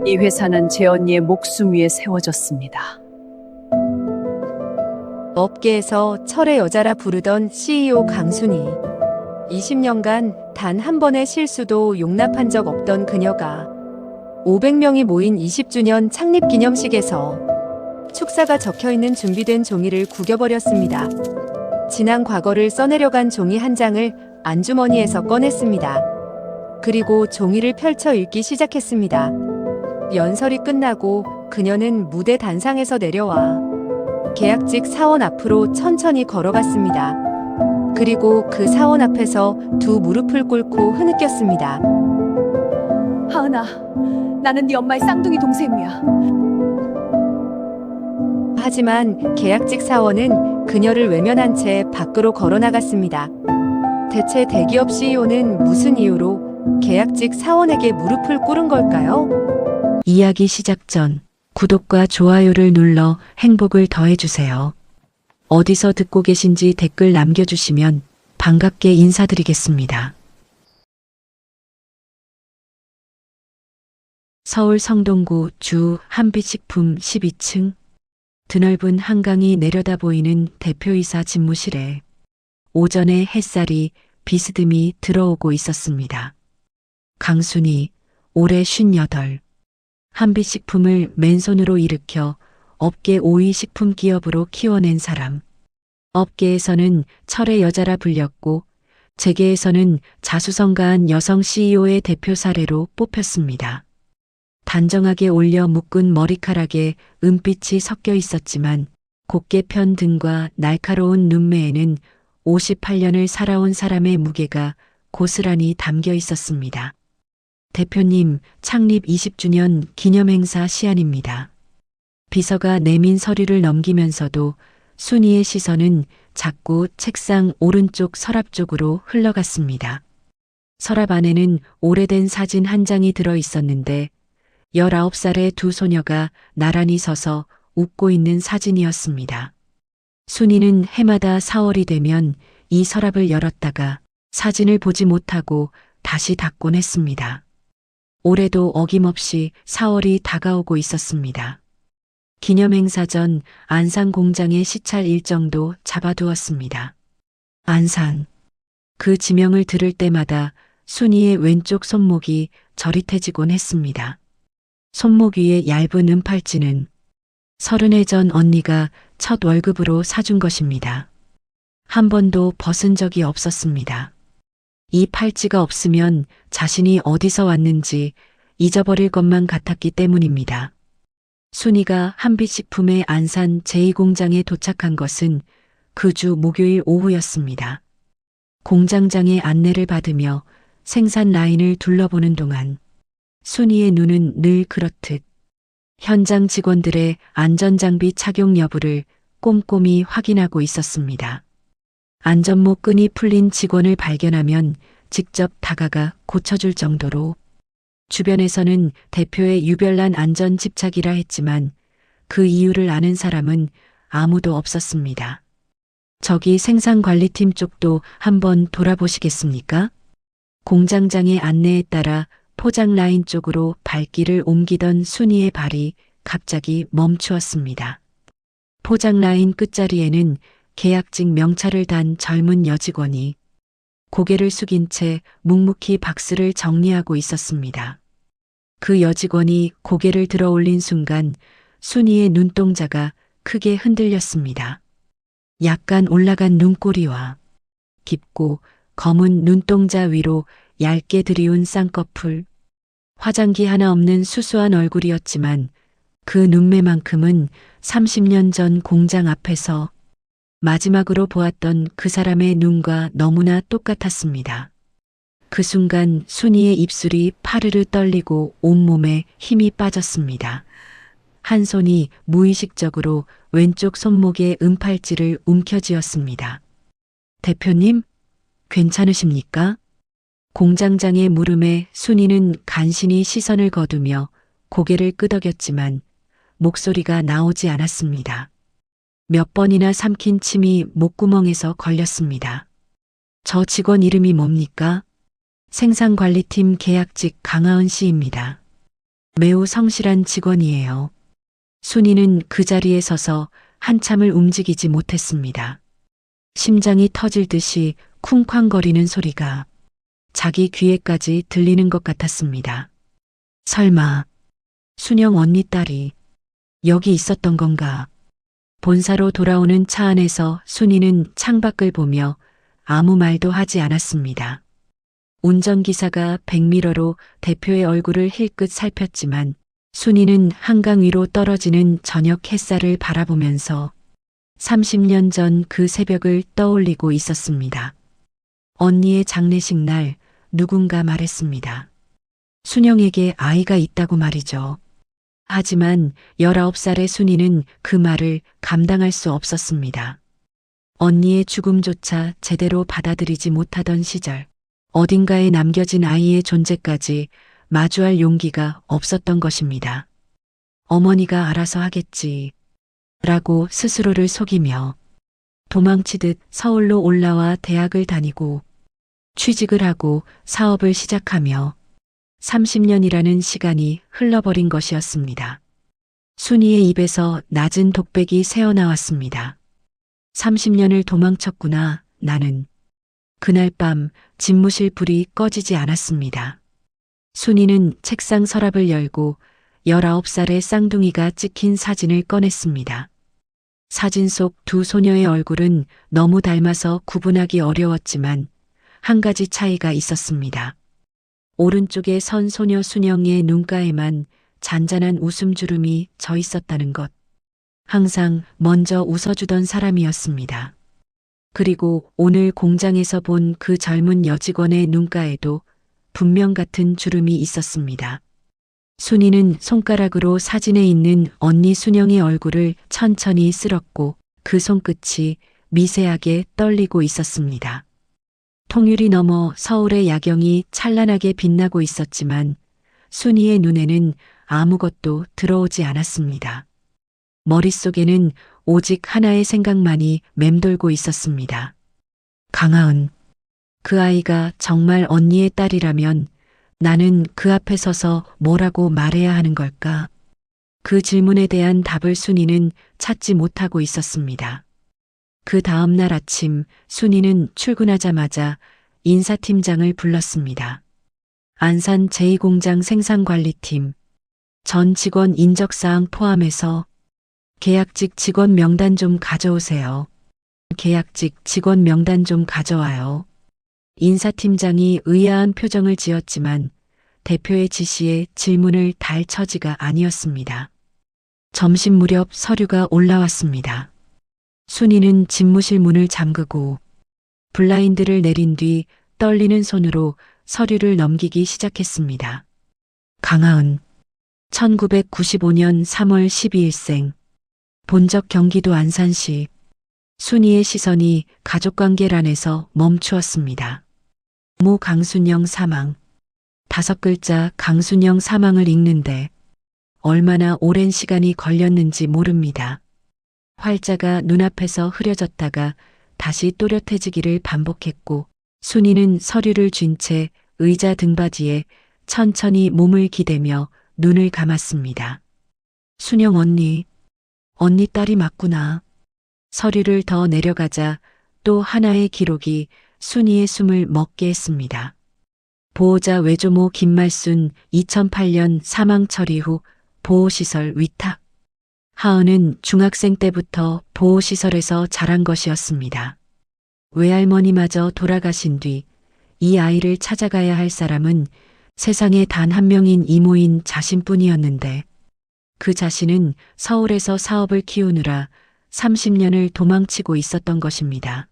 이 회사는 제 언니의 목숨 위에 세워졌습니다. 업계에서 철의 여자라 부르던 CEO 강순희. 20년간 단 한 번의 실수도 용납한 적 없던 그녀가 500명이 모인 20주년 창립 기념식에서 축사가 적혀있는 준비된 종이를 구겨버렸습니다. 지난 과거를 써내려간 종이 한 장을 안주머니에서 꺼냈습니다. 그리고 종이를 펼쳐 읽기 시작했습니다. 연설이 끝나고 그녀는 무대 단상에서 내려와 계약직 사원 앞으로 천천히 걸어갔습니다. 그리고 그 사원 앞에서 두 무릎을 꿇고 흐느꼈습니다. 하은아, 나는 네 엄마의 쌍둥이 동생이야. 하지만 계약직 사원은 그녀를 외면한 채 밖으로 걸어나갔습니다. 대체 대기업 CEO는 무슨 이유로 계약직 사원에게 무릎을 꿇은 걸까요? 이야기 시작 전 구독과 좋아요를 눌러 행복을 더해주세요. 어디서 듣고 계신지 댓글 남겨주시면 반갑게 인사드리겠습니다. 서울 성동구 주 한빛식품 12층 드넓은 한강이 내려다 보이는 대표이사 집무실에 오전에 햇살이 비스듬히 들어오고 있었습니다. 강순희, 올해 58. 한빛식품을 맨손으로 일으켜 업계 5위 식품 기업으로 키워낸 사람. 업계에서는 철의 여자라 불렸고 재계에서는 자수성가한 여성 CEO의 대표 사례로 뽑혔습니다. 단정하게 올려 묶은 머리카락에 은빛이 섞여 있었지만 곱게 편 등과 날카로운 눈매에는 58년을 살아온 사람의 무게가 고스란히 담겨 있었습니다. 대표님, 창립 20주년 기념행사 시안입니다. 비서가 내민 서류를 넘기면서도 순이의 시선은 자꾸 책상 오른쪽 서랍 쪽으로 흘러갔습니다. 서랍 안에는 오래된 사진 한 장이 들어 있었는데 19살의 두 소녀가 나란히 서서 웃고 있는 사진이었습니다. 순이는 해마다 4월이 되면 이 서랍을 열었다가 사진을 보지 못하고 다시 닫곤 했습니다. 올해도 어김없이 4월이 다가오고 있었습니다. 기념행사 전 안산 공장의 시찰 일정도 잡아두었습니다. 안산. 그 지명을 들을 때마다 순이의 왼쪽 손목이 저릿해지곤 했습니다. 손목 위에 얇은 은팔찌는 30해 전 언니가 첫 월급으로 사준 것입니다. 한 번도 벗은 적이 없었습니다. 이 팔찌가 없으면 자신이 어디서 왔는지 잊어버릴 것만 같았기 때문입니다. 순이가 한빛식품의 안산 제2공장에 도착한 것은 그 주 목요일 오후였습니다. 공장장의 안내를 받으며 생산 라인을 둘러보는 동안 순이의 눈은 늘 그렇듯 현장 직원들의 안전장비 착용 여부를 꼼꼼히 확인하고 있었습니다. 안전모 끈이 풀린 직원을 발견하면 직접 다가가 고쳐줄 정도로 주변에서는 대표의 유별난 안전 집착이라 했지만 그 이유를 아는 사람은 아무도 없었습니다. 저기 생산관리팀 쪽도 한번 돌아보시겠습니까? 공장장의 안내에 따라 포장 라인 쪽으로 발길을 옮기던 순이의 발이 갑자기 멈추었습니다. 포장 라인 끝자리에는 계약직 명찰을 단 젊은 여직원이 고개를 숙인 채 묵묵히 박스를 정리하고 있었습니다. 그 여직원이 고개를 들어 올린 순간 순이의 눈동자가 크게 흔들렸습니다. 약간 올라간 눈꼬리와 깊고 검은 눈동자 위로 얇게 들이운 쌍꺼풀, 화장기 하나 없는 수수한 얼굴이었지만 그 눈매만큼은 30년 전 공장 앞에서 마지막으로 보았던 그 사람의 눈과 너무나 똑같았습니다. 그 순간 순이의 입술이 파르르 떨리고 온몸에 힘이 빠졌습니다. 한 손이 무의식적으로 왼쪽 손목의 은팔찌를 움켜쥐었습니다. 대표님, 괜찮으십니까? 공장장의 물음에 순이는 간신히 시선을 거두며 고개를 끄덕였지만 목소리가 나오지 않았습니다. 몇 번이나 삼킨 침이 목구멍에서 걸렸습니다. 저 직원 이름이 뭡니까? 생산관리팀 계약직 강하은 씨입니다. 매우 성실한 직원이에요. 순이는 그 자리에 서서 한참을 움직이지 못했습니다. 심장이 터질 듯이 쿵쾅거리는 소리가 자기 귀에까지 들리는 것 같았습니다. 설마 순영 언니 딸이 여기 있었던 건가? 본사로 돌아오는 차 안에서 순이는 창밖을 보며 아무 말도 하지 않았습니다. 운전기사가 백미러로 대표의 얼굴을 힐끗 살폈지만 순이는 한강 위로 떨어지는 저녁 햇살을 바라보면서 30년 전 그 새벽을 떠올리고 있었습니다. 언니의 장례식 날 누군가 말했습니다. 순영에게 아이가 있다고 말이죠. 하지만 19살의 순이는 그 말을 감당할 수 없었습니다. 언니의 죽음조차 제대로 받아들이지 못하던 시절, 어딘가에 남겨진 아이의 존재까지 마주할 용기가 없었던 것입니다. 어머니가 알아서 하겠지, 라고 스스로를 속이며 도망치듯 서울로 올라와 대학을 다니고 취직을 하고 사업을 시작하며 30년이라는 시간이 흘러버린 것이었습니다. 순이의 입에서 낮은 독백이 새어나왔습니다. 30년을 도망쳤구나, 나는. 그날 밤 집무실 불이 꺼지지 않았습니다. 순이는 책상 서랍을 열고 19살의 쌍둥이가 찍힌 사진을 꺼냈습니다. 사진 속 두 소녀의 얼굴은 너무 닮아서 구분하기 어려웠지만 한 가지 차이가 있었습니다. 오른쪽에 선 소녀 순영의 눈가에만 잔잔한 웃음주름이 져 있었다는 것. 항상 먼저 웃어주던 사람이었습니다. 그리고 오늘 공장에서 본 그 젊은 여직원의 눈가에도 분명 같은 주름이 있었습니다. 순이는 손가락으로 사진에 있는 언니 순영의 얼굴을 천천히 쓸었고 그 손끝이 미세하게 떨리고 있었습니다. 통유리 너머 서울의 야경이 찬란하게 빛나고 있었지만 순이의 눈에는 아무것도 들어오지 않았습니다. 머릿속에는 오직 하나의 생각만이 맴돌고 있었습니다. 강하은. 그 아이가 정말 언니의 딸이라면 나는 그 앞에 서서 뭐라고 말해야 하는 걸까? 그 질문에 대한 답을 순이는 찾지 못하고 있었습니다. 그 다음 날 아침 순이는 출근하자마자 인사팀장을 불렀습니다. 안산 제2공장 생산관리팀 전 직원 인적사항 포함해서 계약직 직원 명단 좀 가져오세요. 계약직 직원 명단 좀 가져와요. 인사팀장이 의아한 표정을 지었지만 대표의 지시에 질문을 달 처지가 아니었습니다. 점심 무렵 서류가 올라왔습니다. 순이는 집무실 문을 잠그고 블라인드를 내린 뒤 떨리는 손으로 서류를 넘기기 시작했습니다. 강하은. 1995년 3월 12일생. 본적 경기도 안산시. 순이의 시선이 가족관계란에서 멈추었습니다. 모 강순영 사망. 5글자 강순영 사망을 읽는데 얼마나 오랜 시간이 걸렸는지 모릅니다. 활자가 눈앞에서 흐려졌다가 다시 또렷해지기를 반복했고 순이는 서류를 쥔 채 의자 등받이에 천천히 몸을 기대며 눈을 감았습니다. 순영 언니 딸이 맞구나. 서류를 더 내려가자 또 하나의 기록이 순이의 숨을 먹게 했습니다. 보호자 외조모 김말순 2008년 사망 처리 후 보호시설 위탁. 하은은 중학생 때부터 보호시설에서 자란 것이었습니다. 외할머니마저 돌아가신 뒤 이 아이를 찾아가야 할 사람은 세상에 단 한 명인 이모인 자신뿐이었는데 그 자신은 서울에서 사업을 키우느라 30년을 도망치고 있었던 것입니다.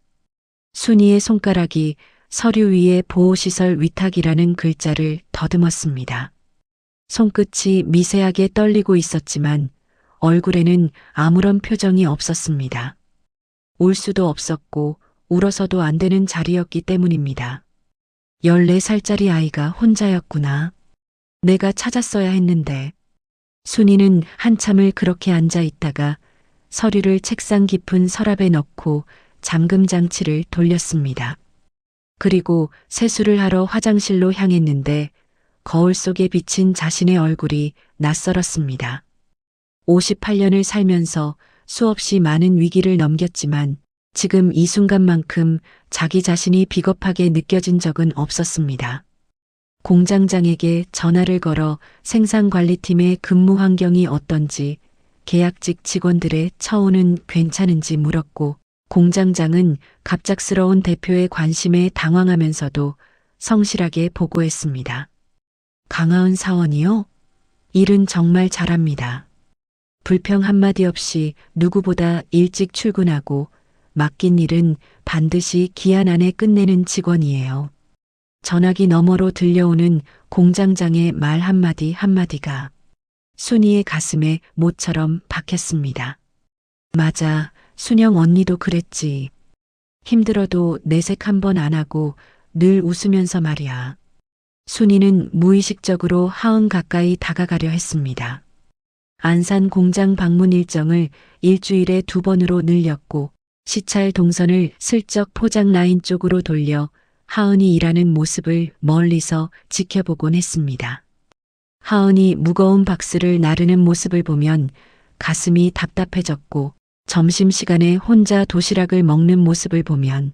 순이의 손가락이 서류 위에 보호시설 위탁이라는 글자를 더듬었습니다. 손끝이 미세하게 떨리고 있었지만 얼굴에는 아무런 표정이 없었습니다. 울 수도 없었고 울어서도 안 되는 자리였기 때문입니다. 14살짜리 아이가 혼자였구나. 내가 찾았어야 했는데. 순이는 한참을 그렇게 앉아 있다가 서류를 책상 깊은 서랍에 넣고 잠금 장치를 돌렸습니다. 그리고 세수를 하러 화장실로 향했는데 거울 속에 비친 자신의 얼굴이 낯설었습니다. 58년을 살면서 수없이 많은 위기를 넘겼지만 지금 이 순간만큼 자기 자신이 비겁하게 느껴진 적은 없었습니다. 공장장에게 전화를 걸어 생산관리팀의 근무 환경이 어떤지, 계약직 직원들의 처우는 괜찮은지 물었고, 공장장은 갑작스러운 대표의 관심에 당황하면서도 성실하게 보고했습니다. 강하은 사원이요? 일은 정말 잘합니다. 불평 한마디 없이 누구보다 일찍 출근하고 맡긴 일은 반드시 기한 안에 끝내는 직원이에요. 전화기 너머로 들려오는 공장장의 말 한마디 한마디가 순이의 가슴에 못처럼 박혔습니다. 맞아, 순영 언니도 그랬지. 힘들어도 내색 한 번 안 하고 늘 웃으면서 말이야. 순이는 무의식적으로 하은 가까이 다가가려 했습니다. 안산 공장 방문 일정을 일주일에 2번으로 늘렸고 시찰 동선을 슬쩍 포장 라인 쪽으로 돌려 하은이 일하는 모습을 멀리서 지켜보곤 했습니다. 하은이 무거운 박스를 나르는 모습을 보면 가슴이 답답해졌고 점심시간에 혼자 도시락을 먹는 모습을 보면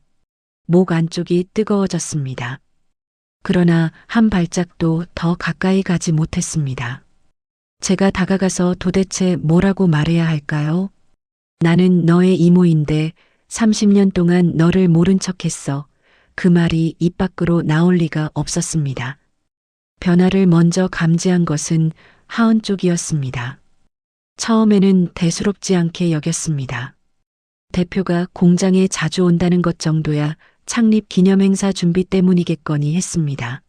목 안쪽이 뜨거워졌습니다. 그러나 한 발짝도 더 가까이 가지 못했습니다. 제가 다가가서 도대체 뭐라고 말해야 할까요? 나는 너의 이모인데 30년 동안 너를 모른 척했어. 그 말이 입 밖으로 나올 리가 없었습니다. 변화를 먼저 감지한 것은 하은 쪽이었습니다. 처음에는 대수롭지 않게 여겼습니다. 대표가 공장에 자주 온다는 것 정도야 창립 기념행사 준비 때문이겠거니 했습니다.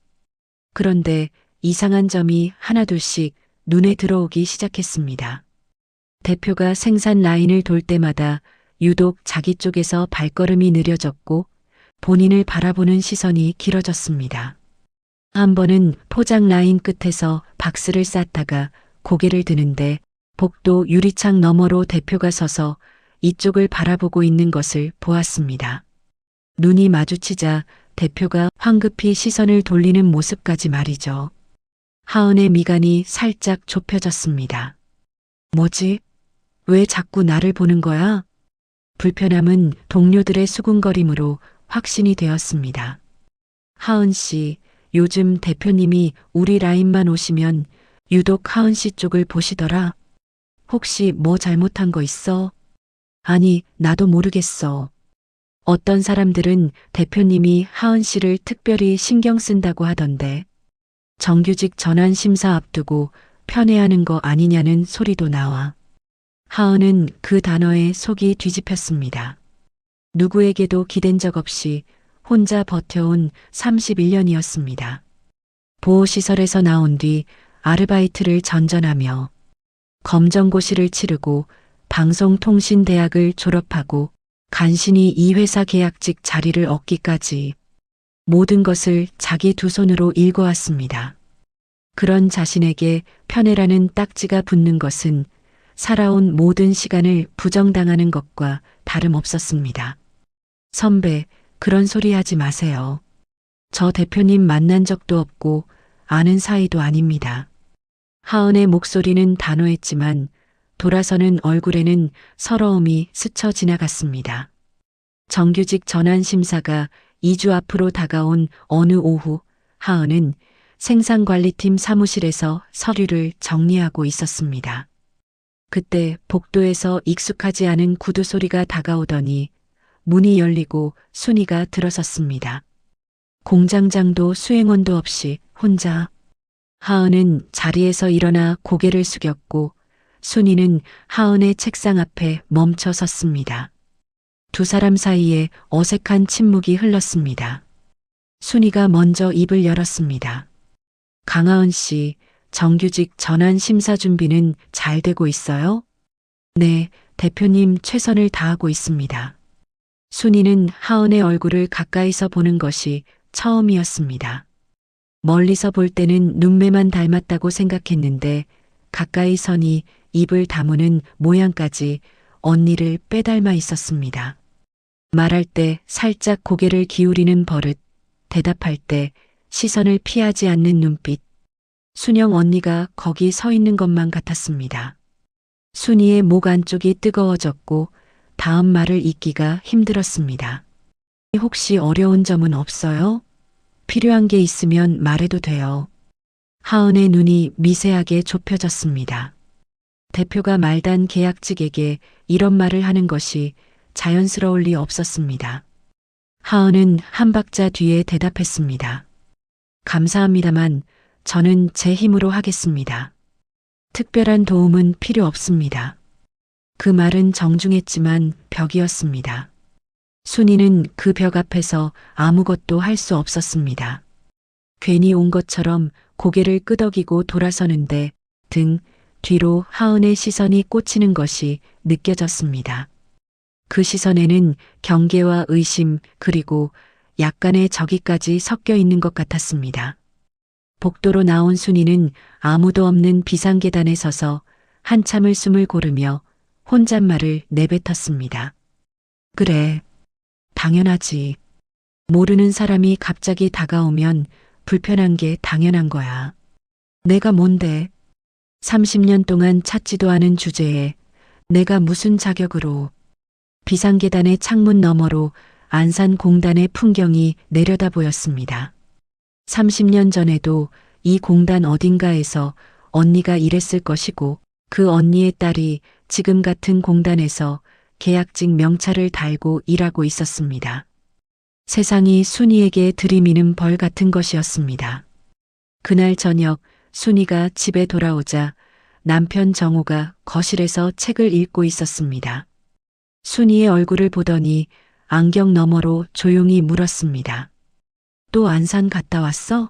그런데 이상한 점이 하나둘씩 눈에 들어오기 시작했습니다. 대표가 생산 라인을 돌 때마다 유독 자기 쪽에서 발걸음이 느려졌고 본인을 바라보는 시선이 길어졌습니다. 한 번은 포장 라인 끝에서 박스를 쌌다가 고개를 드는데 복도 유리창 너머로 대표가 서서 이쪽을 바라보고 있는 것을 보았습니다. 눈이 마주치자 대표가 황급히 시선을 돌리는 모습까지 말이죠. 하은의 미간이 살짝 좁혀졌습니다. 뭐지? 왜 자꾸 나를 보는 거야? 불편함은 동료들의 수군거림으로 확신이 되었습니다. 하은 씨, 요즘 대표님이 우리 라인만 오시면 유독 하은 씨 쪽을 보시더라. 혹시 뭐 잘못한 거 있어? 아니, 나도 모르겠어. 어떤 사람들은 대표님이 하은 씨를 특별히 신경 쓴다고 하던데 정규직 전환 심사 앞두고 편애하는 거 아니냐는 소리도 나와. 하은은 그 단어에 속이 뒤집혔습니다. 누구에게도 기댄 적 없이 혼자 버텨온 31년이었습니다. 보호시설에서 나온 뒤 아르바이트를 전전하며 검정고시를 치르고 방송통신대학을 졸업하고 간신히 이 회사 계약직 자리를 얻기까지 모든 것을 자기 두 손으로 일궈왔습니다. 그런 자신에게 편애라는 딱지가 붙는 것은 살아온 모든 시간을 부정당하는 것과 다름없었습니다. 선배, 그런 소리 하지 마세요. 저 대표님 만난 적도 없고 아는 사이도 아닙니다. 하은의 목소리는 단호했지만 돌아서는 얼굴에는 서러움이 스쳐 지나갔습니다. 정규직 전환 심사가 2주 앞으로 다가온 어느 오후, 하은은 생산관리팀 사무실에서 서류를 정리하고 있었습니다. 그때 복도에서 익숙하지 않은 구두 소리가 다가오더니 문이 열리고 순이가 들어섰습니다. 공장장도 수행원도 없이 혼자. 하은은 자리에서 일어나 고개를 숙였고 순이는 하은의 책상 앞에 멈춰 섰습니다. 두 사람 사이에 어색한 침묵이 흘렀습니다. 순이가 먼저 입을 열었습니다. 강하은 씨, 정규직 전환 심사 준비는 잘 되고 있어요? 네, 대표님 최선을 다하고 있습니다. 순이는 하은의 얼굴을 가까이서 보는 것이 처음이었습니다. 멀리서 볼 때는 눈매만 닮았다고 생각했는데 가까이 서니 입을 다무는 모양까지 언니를 빼닮아 있었습니다. 말할 때 살짝 고개를 기울이는 버릇, 대답할 때 시선을 피하지 않는 눈빛, 순영 언니가 거기 서 있는 것만 같았습니다. 순이의 목 안쪽이 뜨거워졌고 다음 말을 잇기가 힘들었습니다. 혹시 어려운 점은 없어요? 필요한 게 있으면 말해도 돼요. 하은의 눈이 미세하게 좁혀졌습니다. 대표가 말단 계약직에게 이런 말을 하는 것이 자연스러울 리 없었습니다. 하은은 한 박자 뒤에 대답했습니다. 감사합니다만 저는 제 힘으로 하겠습니다. 특별한 도움은 필요 없습니다. 그 말은 정중했지만 벽이었습니다. 순이는 그 벽 앞에서 아무것도 할 수 없었습니다. 괜히 온 것처럼 고개를 끄덕이고 돌아서는데 등 뒤로 하은의 시선이 꽂히는 것이 느껴졌습니다. 그 시선에는 경계와 의심 그리고 약간의 적의까지 섞여 있는 것 같았습니다. 복도로 나온 순이는 아무도 없는 비상계단에 서서 한참을 숨을 고르며 혼잣말을 내뱉었습니다. 그래, 당연하지. 모르는 사람이 갑자기 다가오면 불편한 게 당연한 거야. 내가 뭔데? 30년 동안 찾지도 않은 주제에 내가 무슨 자격으로. 비상계단의 창문 너머로 안산공단의 풍경이 내려다 보였습니다. 30년 전에도 이 공단 어딘가에서 언니가 일했을 것이고 그 언니의 딸이 지금 같은 공단에서 계약직 명찰을 달고 일하고 있었습니다. 세상이 순이에게 들이미는 벌 같은 것이었습니다. 그날 저녁 순이가 집에 돌아오자 남편 정우가 거실에서 책을 읽고 있었습니다. 순이의 얼굴을 보더니 안경 너머로 조용히 물었습니다. 또 안산 갔다 왔어?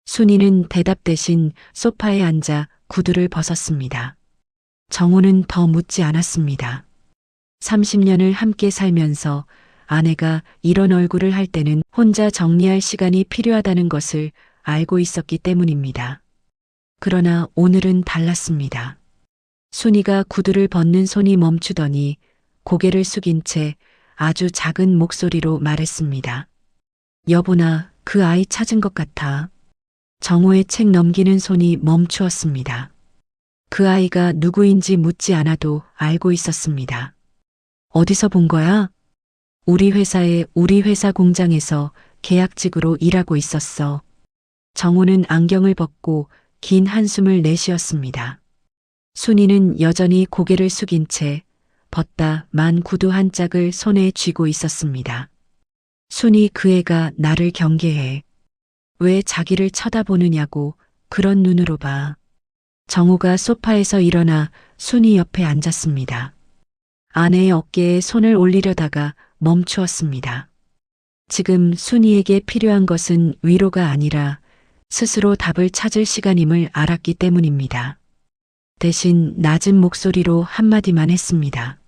순이는 대답 대신 소파에 앉아 구두를 벗었습니다. 정우는 더 묻지 않았습니다. 30년을 함께 살면서 아내가 이런 얼굴을 할 때는 혼자 정리할 시간이 필요하다는 것을 알고 있었기 때문입니다. 그러나 오늘은 달랐습니다. 순이가 구두를 벗는 손이 멈추더니 고개를 숙인 채 아주 작은 목소리로 말했습니다. 여보나 그 아이 찾은 것 같아. 정호의 책 넘기는 손이 멈추었습니다. 그 아이가 누구인지 묻지 않아도 알고 있었습니다. 어디서 본 거야? 우리 회사 공장에서 계약직으로 일하고 있었어. 정호는 안경을 벗고 긴 한숨을 내쉬었습니다. 순이는 여전히 고개를 숙인 채 벗다 만 구두 한 짝을 손에 쥐고 있었습니다. 순이 그 애가 나를 경계해. 왜 자기를 쳐다보느냐고 그런 눈으로 봐. 정우가 소파에서 일어나 순이 옆에 앉았습니다. 아내의 어깨에 손을 올리려다가 멈추었습니다. 지금 순이에게 필요한 것은 위로가 아니라 스스로 답을 찾을 시간임을 알았기 때문입니다. 대신 낮은 목소리로 한마디만 했습니다.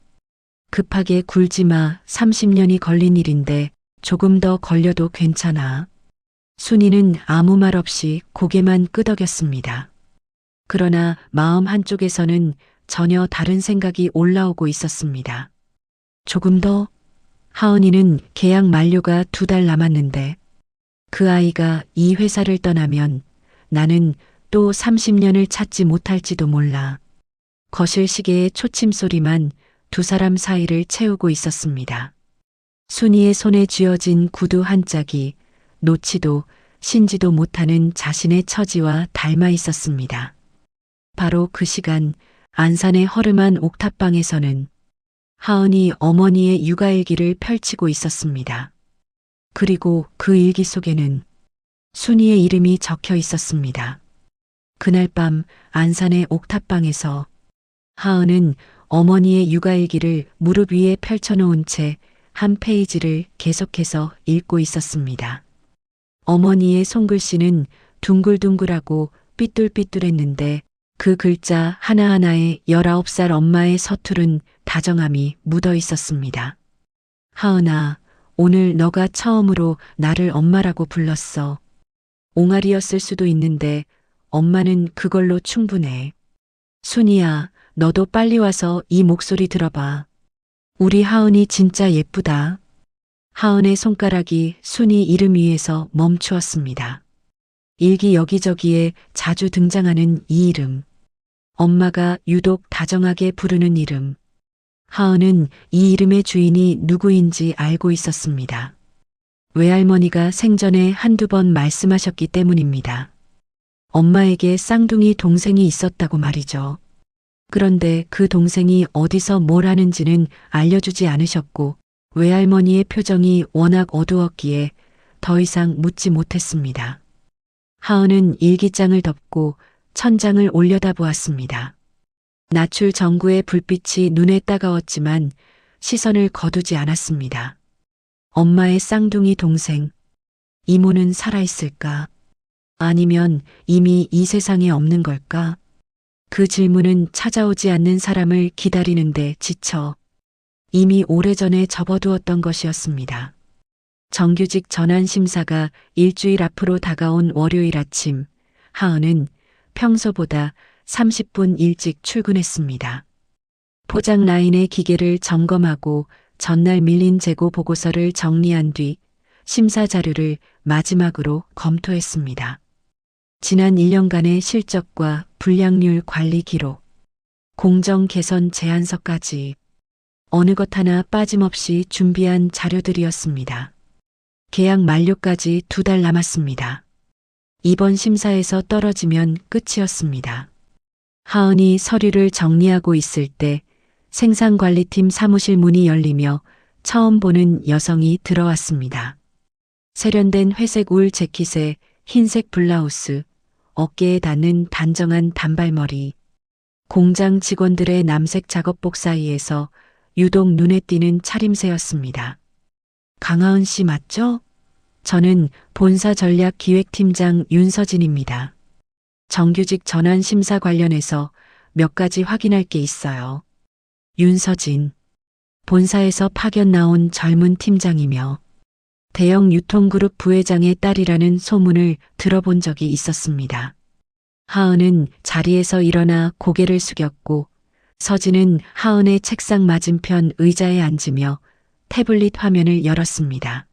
급하게 굴지 마. 30년이 걸린 일인데 조금 더 걸려도 괜찮아. 순이는 아무 말 없이 고개만 끄덕였습니다. 그러나 마음 한쪽에서는 전혀 다른 생각이 올라오고 있었습니다. 조금 더? 하은이는 계약 만료가 2달 남았는데 그 아이가 이 회사를 떠나면 나는 또 30년을 찾지 못할지도 몰라. 거실 시계의 초침 소리만 두 사람 사이를 채우고 있었습니다. 순이의 손에 쥐어진 구두 한 짝이 놓지도 신지도 못하는 자신의 처지와 닮아 있었습니다. 바로 그 시간 안산의 허름한 옥탑방에서는 하은이 어머니의 육아일기를 펼치고 있었습니다. 그리고 그 일기 속에는 순이의 이름이 적혀 있었습니다. 그날 밤 안산의 옥탑방에서 하은은 어머니의 육아일기를 무릎 위에 펼쳐놓은 채 한 페이지를 계속해서 읽고 있었습니다. 어머니의 손글씨는 둥글둥글하고 삐뚤삐뚤했는데 그 글자 하나하나에 19살 엄마의 서투른 다정함이 묻어 있었습니다. 하은아, 오늘 너가 처음으로 나를 엄마라고 불렀어. 옹알이였을 수도 있는데 엄마는 그걸로 충분해. 순이야, 너도 빨리 와서 이 목소리 들어봐. 우리 하은이 진짜 예쁘다. 하은의 손가락이 순이 이름 위에서 멈추었습니다. 일기 여기저기에 자주 등장하는 이 이름. 엄마가 유독 다정하게 부르는 이름. 하은은 이 이름의 주인이 누구인지 알고 있었습니다. 외할머니가 생전에 한두 번 말씀하셨기 때문입니다. 엄마에게 쌍둥이 동생이 있었다고 말이죠. 그런데 그 동생이 어디서 뭘 하는지는 알려주지 않으셨고 외할머니의 표정이 워낙 어두웠기에 더 이상 묻지 못했습니다. 하은은 일기장을 덮고 천장을 올려다보았습니다. 낮출 전구의 불빛이 눈에 따가웠지만 시선을 거두지 않았습니다. 엄마의 쌍둥이 동생, 이모는 살아있을까? 아니면 이미 이 세상에 없는 걸까? 그 질문은 찾아오지 않는 사람을 기다리는데 지쳐 이미 오래전에 접어두었던 것이었습니다. 정규직 전환 심사가 일주일 앞으로 다가온 월요일 아침, 하은은 평소보다 30분 일찍 출근했습니다. 포장 라인의 기계를 점검하고 전날 밀린 재고 보고서를 정리한 뒤 심사 자료를 마지막으로 검토했습니다. 지난 1년간의 실적과 불량률 관리 기록, 공정 개선 제안서까지 어느 것 하나 빠짐없이 준비한 자료들이었습니다. 계약 만료까지 2달 남았습니다. 이번 심사에서 떨어지면 끝이었습니다. 하은이 서류를 정리하고 있을 때 생산관리팀 사무실 문이 열리며 처음 보는 여성이 들어왔습니다. 세련된 회색 울 재킷에 흰색 블라우스, 어깨에 닿는 단정한 단발머리, 공장 직원들의 남색 작업복 사이에서 유독 눈에 띄는 차림새였습니다. 강하은 씨 맞죠? 저는 본사 전략기획팀장 윤서진입니다. 정규직 전환 심사 관련해서 몇 가지 확인할 게 있어요. 윤서진, 본사에서 파견 나온 젊은 팀장이며 대형 유통그룹 부회장의 딸이라는 소문을 들어본 적이 있었습니다. 하은은 자리에서 일어나 고개를 숙였고 서진은 하은의 책상 맞은편 의자에 앉으며 태블릿 화면을 열었습니다.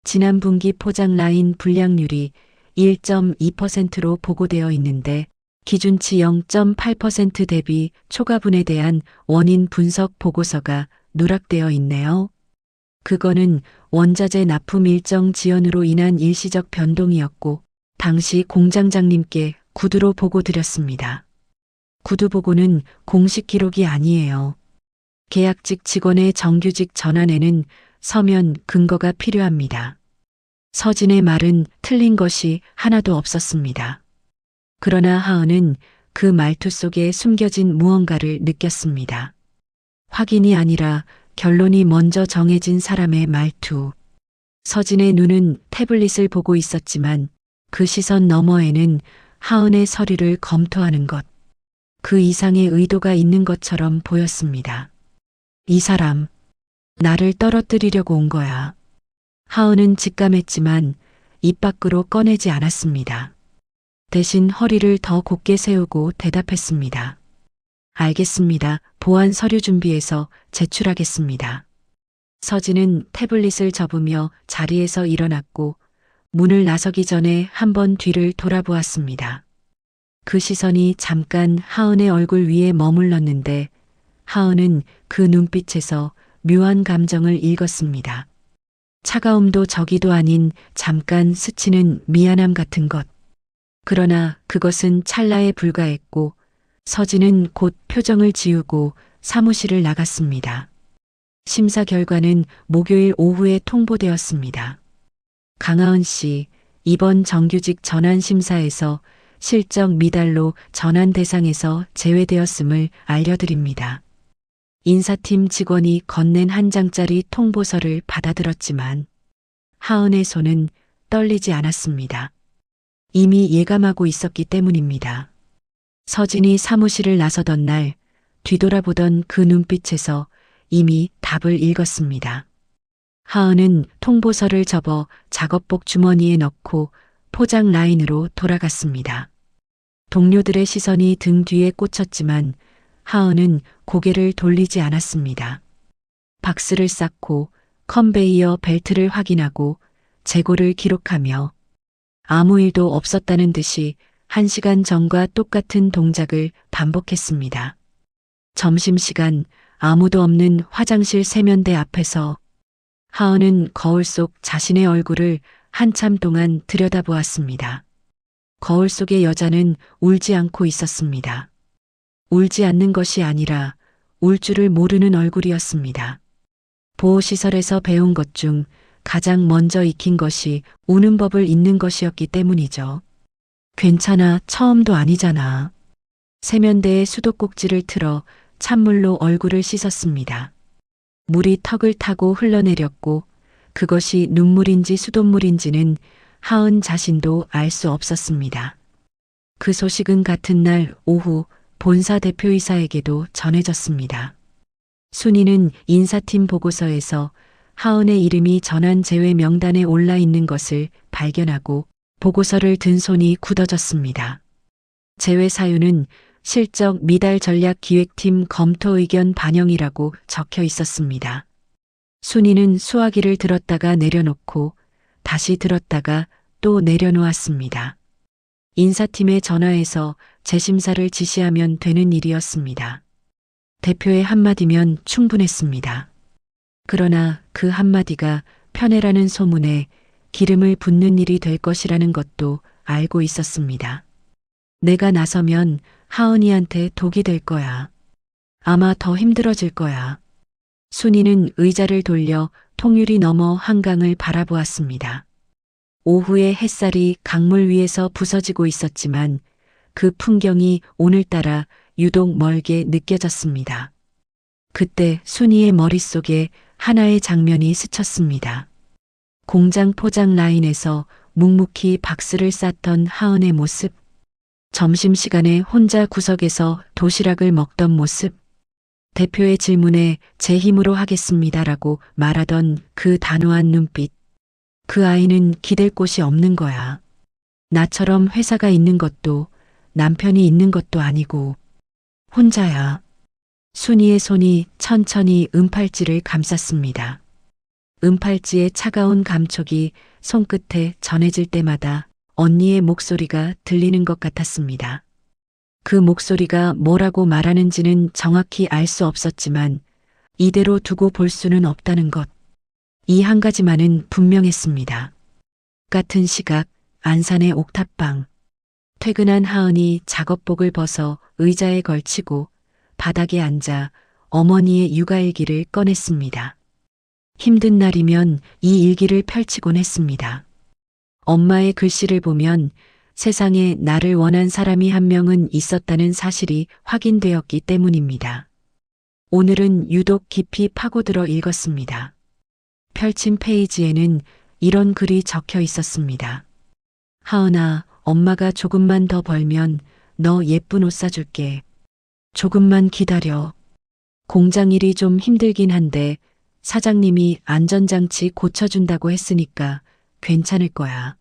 지난 분기 포장 라인 불량률이 1.2%로 보고되어 있는데 기준치 0.8% 대비 초과분에 대한 원인 분석 보고서가 누락되어 있네요. 그거는 원자재 납품 일정 지연으로 인한 일시적 변동이었고 당시 공장장님께 구두로 보고드렸습니다. 구두 보고는 공식 기록이 아니에요. 계약직 직원의 정규직 전환에는 서면 근거가 필요합니다. 서진의 말은 틀린 것이 하나도 없었습니다. 그러나 하은은 그 말투 속에 숨겨진 무언가를 느꼈습니다. 확인이 아니라 결론이 먼저 정해진 사람의 말투. 서진의 눈은 태블릿을 보고 있었지만 그 시선 너머에는 하은의 서류를 검토하는 것. 그 이상의 의도가 있는 것처럼 보였습니다. 이 사람, 나를 떨어뜨리려고 온 거야. 하은은 직감했지만 입 밖으로 꺼내지 않았습니다. 대신 허리를 더 곧게 세우고 대답했습니다. 알겠습니다. 보안 서류 준비해서 제출하겠습니다. 서진은 태블릿을 접으며 자리에서 일어났고 문을 나서기 전에 한번 뒤를 돌아보았습니다. 그 시선이 잠깐 하은의 얼굴 위에 머물렀는데 하은은 그 눈빛에서 묘한 감정을 읽었습니다. 차가움도 저기도 아닌 잠깐 스치는 미안함 같은 것. 그러나 그것은 찰나에 불과했고 서진은 곧 표정을 지우고 사무실을 나갔습니다. 심사 결과는 목요일 오후에 통보되었습니다. 강하은 씨, 이번 정규직 전환 심사에서 실적 미달로 전환 대상에서 제외되었음을 알려드립니다. 인사팀 직원이 건넨 한 장짜리 통보서를 받아들었지만 하은의 손은 떨리지 않았습니다. 이미 예감하고 있었기 때문입니다. 서진이 사무실을 나서던 날 뒤돌아보던 그 눈빛에서 이미 답을 읽었습니다. 하은은 통보서를 접어 작업복 주머니에 넣고 포장 라인으로 돌아갔습니다. 동료들의 시선이 등 뒤에 꽂혔지만 하은은 고개를 돌리지 않았습니다. 박스를 쌓고 컨베이어 벨트를 확인하고 재고를 기록하며 아무 일도 없었다는 듯이 1시간 전과 똑같은 동작을 반복했습니다. 점심시간 아무도 없는 화장실 세면대 앞에서 하은은 거울 속 자신의 얼굴을 한참 동안 들여다보았습니다. 거울 속의 여자는 울지 않고 있었습니다. 울지 않는 것이 아니라 울 줄을 모르는 얼굴이었습니다. 보호시설에서 배운 것 중 가장 먼저 익힌 것이 우는 법을 잊는 것이었기 때문이죠. 괜찮아, 처음도 아니잖아. 세면대에 수도꼭지를 틀어 찬물로 얼굴을 씻었습니다. 물이 턱을 타고 흘러내렸고 그것이 눈물인지 수돗물인지는 하은 자신도 알 수 없었습니다. 그 소식은 같은 날 오후 본사 대표이사에게도 전해졌습니다. 순이는 인사팀 보고서에서 하은의 이름이 전환 제외 명단에 올라 있는 것을 발견하고 보고서를 든 손이 굳어졌습니다. 제외 사유는 실적 미달 전략 기획팀 검토 의견 반영이라고 적혀 있었습니다. 순이는 수화기를 들었다가 내려놓고 다시 들었다가 또 내려놓았습니다. 인사팀에 전화해서 재심사를 지시하면 되는 일이었습니다. 대표의 한마디면 충분했습니다. 그러나 그 한마디가 편애라는 소문에 기름을 붓는 일이 될 것이라는 것도 알고 있었습니다. 내가 나서면 하은이한테 독이 될 거야. 아마 더 힘들어질 거야. 순이는 의자를 돌려 통유리 너머 한강을 바라보았습니다. 오후의 햇살이 강물 위에서 부서지고 있었지만 그 풍경이 오늘따라 유독 멀게 느껴졌습니다. 그때 순이의 머릿속에 하나의 장면이 스쳤습니다. 공장 포장 라인에서 묵묵히 박스를 쌌던 하은의 모습, 점심시간에 혼자 구석에서 도시락을 먹던 모습, 대표의 질문에 제 힘으로 하겠습니다라고 말하던 그 단호한 눈빛. 그 아이는 기댈 곳이 없는 거야. 나처럼 회사가 있는 것도 남편이 있는 것도 아니고 혼자야. 순이의 손이 천천히 은팔찌를 감쌌습니다. 은팔찌의 차가운 감촉이 손끝에 전해질 때마다 언니의 목소리가 들리는 것 같았습니다. 그 목소리가 뭐라고 말하는지는 정확히 알 수 없었지만 이대로 두고 볼 수는 없다는 것. 이 한 가지만은 분명했습니다. 같은 시각 안산의 옥탑방. 퇴근한 하은이 작업복을 벗어 의자에 걸치고 바닥에 앉아 어머니의 육아일기를 꺼냈습니다. 힘든 날이면 이 일기를 펼치곤 했습니다. 엄마의 글씨를 보면 세상에 나를 원한 사람이 한 명은 있었다는 사실이 확인되었기 때문입니다. 오늘은 유독 깊이 파고들어 읽었습니다. 펼친 페이지에는 이런 글이 적혀 있었습니다. 하은아, 엄마가 조금만 더 벌면 너 예쁜 옷 사줄게. 조금만 기다려. 공장 일이 좀 힘들긴 한데 사장님이 안전장치 고쳐준다고 했으니까 괜찮을 거야.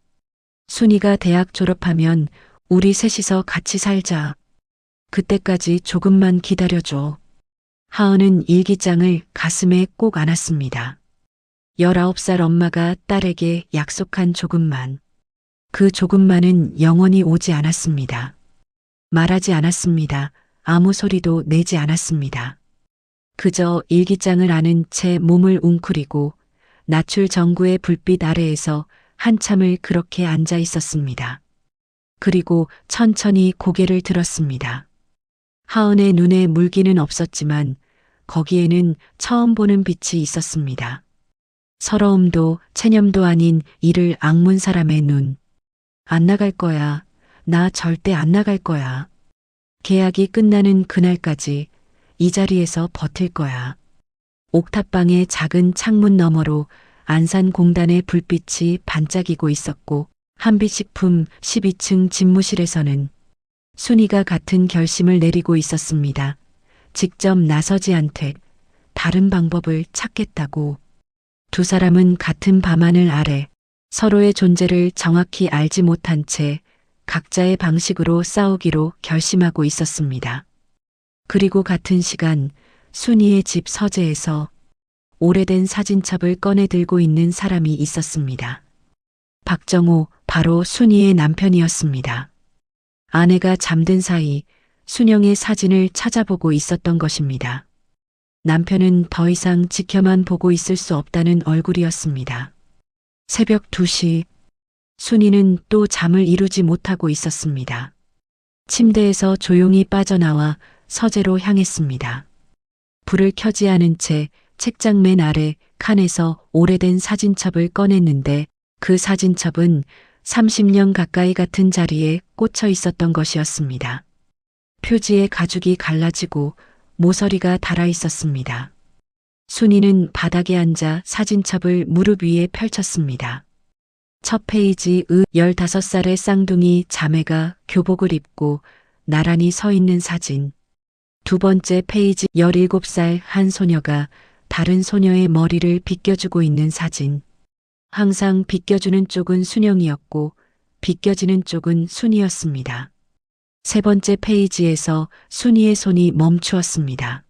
순이가 대학 졸업하면 우리 셋이서 같이 살자. 그때까지 조금만 기다려줘. 하은은 일기장을 가슴에 꼭 안았습니다. 19살 엄마가 딸에게 약속한 조금만. 그 조금만은 영원히 오지 않았습니다. 말하지 않았습니다. 아무 소리도 내지 않았습니다. 그저 일기장을 안은 채 몸을 웅크리고 낮출 전구의 불빛 아래에서 한참을 그렇게 앉아 있었습니다. 그리고 천천히 고개를 들었습니다. 하은의 눈에 물기는 없었지만 거기에는 처음 보는 빛이 있었습니다. 서러움도 체념도 아닌 이를 악문 사람의 눈. 안 나갈 거야. 나 절대 안 나갈 거야. 계약이 끝나는 그날까지 이 자리에서 버틸 거야. 옥탑방의 작은 창문 너머로 안산공단의 불빛이 반짝이고 있었고 한빛식품 12층 집무실에서는 순이가 같은 결심을 내리고 있었습니다. 직접 나서지 않되 다른 방법을 찾겠다고. 두 사람은 같은 밤하늘 아래 서로의 존재를 정확히 알지 못한 채 각자의 방식으로 싸우기로 결심하고 있었습니다. 그리고 같은 시간 순이의 집 서재에서 오래된 사진첩을 꺼내 들고 있는 사람이 있었습니다. 박정호, 바로 순이의 남편이었습니다. 아내가 잠든 사이 순영의 사진을 찾아보고 있었던 것입니다. 남편은 더 이상 지켜만 보고 있을 수 없다는 얼굴이었습니다. 새벽 2시, 순이는 또 잠을 이루지 못하고 있었습니다. 침대에서 조용히 빠져나와 서재로 향했습니다. 불을 켜지 않은 채 책장 맨 아래 칸에서 오래된 사진첩을 꺼냈는데 그 사진첩은 30년 가까이 같은 자리에 꽂혀 있었던 것이었습니다. 표지에 가죽이 갈라지고 모서리가 달아 있었습니다. 순이는 바닥에 앉아 사진첩을 무릎 위에 펼쳤습니다. 첫 페이지 15살의 쌍둥이 자매가 교복을 입고 나란히 서 있는 사진. 두 번째 페이지 17살 한 소녀가 다른 소녀의 머리를 빗겨주고 있는 사진. 항상 빗겨주는 쪽은 순영이었고 빗겨지는 쪽은 순이였습니다. 세 번째 페이지에서 순이의 손이 멈추었습니다.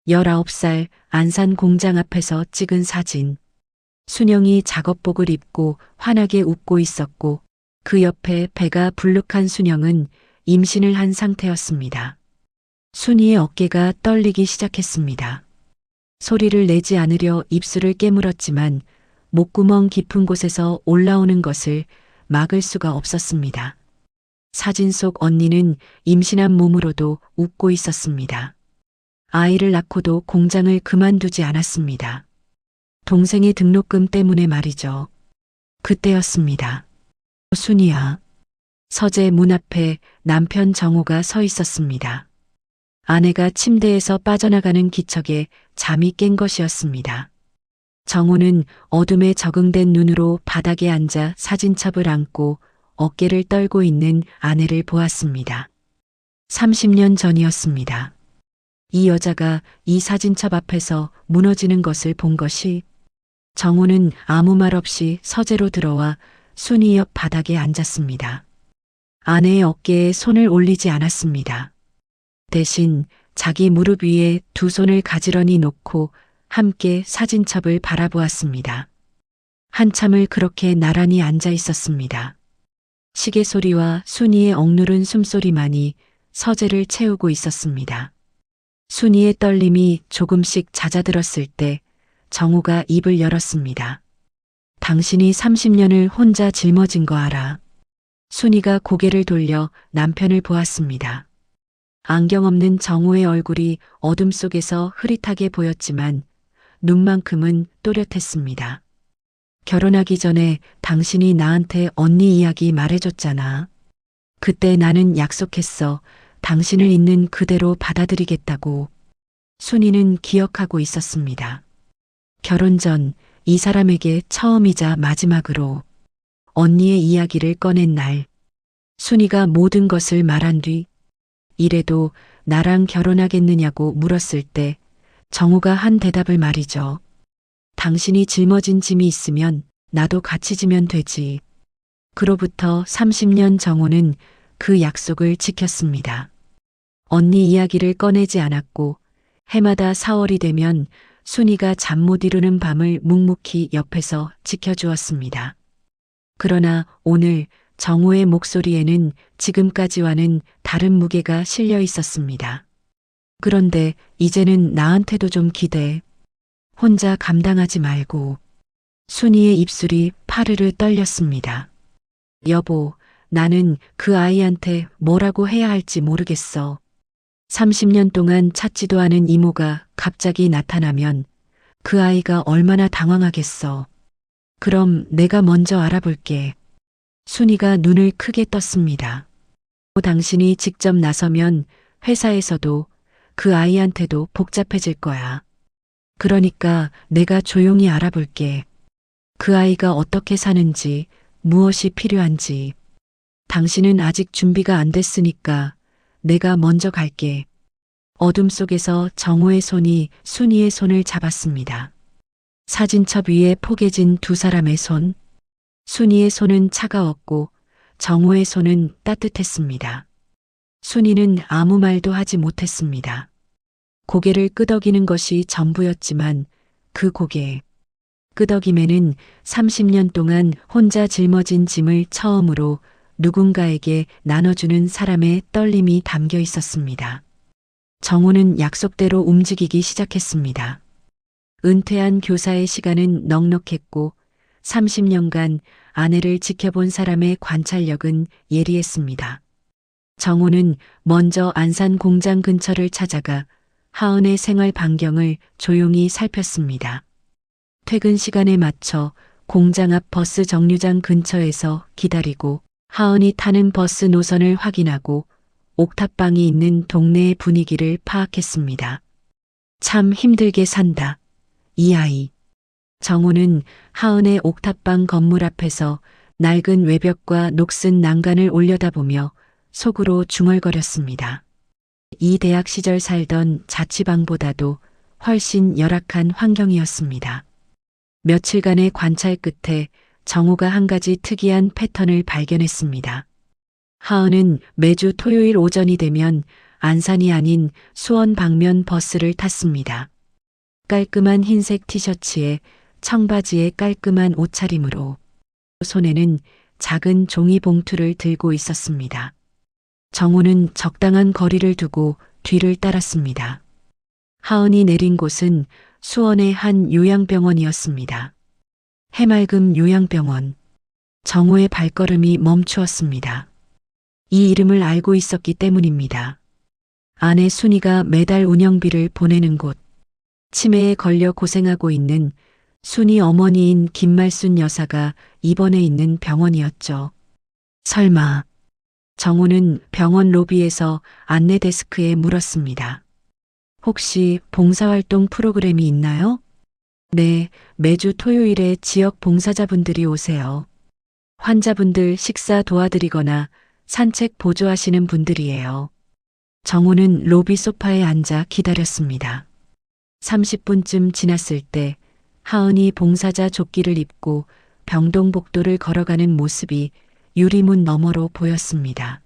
19살 안산 공장 앞에서 찍은 사진. 순영이 작업복을 입고 환하게 웃고 있었고 그 옆에 배가 불룩한 순영은 임신을 한 상태였습니다. 순이의 어깨가 떨리기 시작했습니다. 소리를 내지 않으려 입술을 깨물었지만 목구멍 깊은 곳에서 올라오는 것을 막을 수가 없었습니다. 사진 속 언니는 임신한 몸으로도 웃고 있었습니다. 아이를 낳고도 공장을 그만두지 않았습니다. 동생의 등록금 때문에 말이죠. 그때였습니다. 순이야. 서재 문 앞에 남편 정호가 서 있었습니다. 아내가 침대에서 빠져나가는 기척에 잠이 깬 것이었습니다. 정호는 어둠에 적응된 눈으로 바닥에 앉아 사진첩을 안고 어깨를 떨고 있는 아내를 보았습니다. 30년 전이었습니다. 이 여자가 이 사진첩 앞에서 무너지는 것을 본 것이. 정호는 아무 말 없이 서재로 들어와 순이 옆 바닥에 앉았습니다. 아내의 어깨에 손을 올리지 않았습니다. 대신 자기 무릎 위에 두 손을 가지런히 놓고 함께 사진첩을 바라보았습니다. 한참을 그렇게 나란히 앉아 있었습니다. 시계 소리와 순이의 억누른 숨소리만이 서재를 채우고 있었습니다. 순이의 떨림이 조금씩 잦아들었을 때 정호가 입을 열었습니다. 당신이 30년을 혼자 짊어진 거 알아. 순이가 고개를 돌려 남편을 보았습니다. 안경 없는 정호의 얼굴이 어둠 속에서 흐릿하게 보였지만 눈만큼은 또렷했습니다. 결혼하기 전에 당신이 나한테 언니 이야기 말해줬잖아. 그때 나는 약속했어. 당신을 있는 그대로 받아들이겠다고. 순이는 기억하고 있었습니다. 결혼 전 이 사람에게 처음이자 마지막으로 언니의 이야기를 꺼낸 날, 순이가 모든 것을 말한 뒤 이래도 나랑 결혼하겠느냐고 물었을 때 정호가 한 대답을 말이죠. 당신이 짊어진 짐이 있으면 나도 같이 지면 되지. 그로부터 30년 정호는 그 약속을 지켰습니다. 언니 이야기를 꺼내지 않았고 해마다 4월이 되면 순이가 잠 못 이루는 밤을 묵묵히 옆에서 지켜주었습니다. 그러나 오늘 정호의 목소리에는 지금까지와는 다른 무게가 실려 있었습니다. 그런데 이제는 나한테도 좀 기대. 혼자 감당하지 말고. 순이의 입술이 파르르 떨렸습니다. 여보, 나는 그 아이한테 뭐라고 해야 할지 모르겠어. 30년 동안 찾지도 않은 이모가 갑자기 나타나면 그 아이가 얼마나 당황하겠어. 그럼 내가 먼저 알아볼게. 순이가 눈을 크게 떴습니다. 당신이 직접 나서면 회사에서도 그 아이한테도 복잡해질 거야. 그러니까 내가 조용히 알아볼게. 그 아이가 어떻게 사는지, 무엇이 필요한지. 당신은 아직 준비가 안 됐으니까 내가 먼저 갈게. 어둠 속에서 정호의 손이 순이의 손을 잡았습니다. 사진첩 위에 포개진 두 사람의 손. 순이의 손은 차가웠고 정호의 손은 따뜻했습니다. 순이는 아무 말도 하지 못했습니다. 고개를 끄덕이는 것이 전부였지만 그 고개, 끄덕임에는 30년 동안 혼자 짊어진 짐을 처음으로 누군가에게 나눠주는 사람의 떨림이 담겨 있었습니다. 정호는 약속대로 움직이기 시작했습니다. 은퇴한 교사의 시간은 넉넉했고 30년간 아내를 지켜본 사람의 관찰력은 예리했습니다. 정호는 먼저 안산 공장 근처를 찾아가 하은의 생활 반경을 조용히 살폈습니다. 퇴근 시간에 맞춰 공장 앞 버스 정류장 근처에서 기다리고 하은이 타는 버스 노선을 확인하고 옥탑방이 있는 동네의 분위기를 파악했습니다. 참 힘들게 산다. 이 아이. 정호는 하은의 옥탑방 건물 앞에서 낡은 외벽과 녹슨 난간을 올려다보며 속으로 중얼거렸습니다. 이 대학 시절 살던 자취방보다도 훨씬 열악한 환경이었습니다. 며칠간의 관찰 끝에 정호가 한 가지 특이한 패턴을 발견했습니다. 하은은 매주 토요일 오전이 되면 안산이 아닌 수원 방면 버스를 탔습니다. 깔끔한 흰색 티셔츠에 청바지에 깔끔한 옷차림으로 손에는 작은 종이 봉투를 들고 있었습니다. 정호는 적당한 거리를 두고 뒤를 따랐습니다. 하은이 내린 곳은 수원의 한 요양병원이었습니다. 해맑음 요양병원. 정호의 발걸음이 멈추었습니다. 이 이름을 알고 있었기 때문입니다. 아내 순이가 매달 운영비를 보내는 곳. 치매에 걸려 고생하고 있는 순이 어머니인 김말순 여사가 입원해 있는 병원이었죠. 설마. 정호는 병원 로비에서 안내 데스크에 물었습니다. 혹시 봉사활동 프로그램이 있나요? 네, 매주 토요일에 지역 봉사자분들이 오세요. 환자분들 식사 도와드리거나 산책 보조하시는 분들이에요. 정호는 로비 소파에 앉아 기다렸습니다. 30분쯤 지났을 때 하은이 봉사자 조끼를 입고 병동복도를 걸어가는 모습이 유리문 너머로 보였습니다.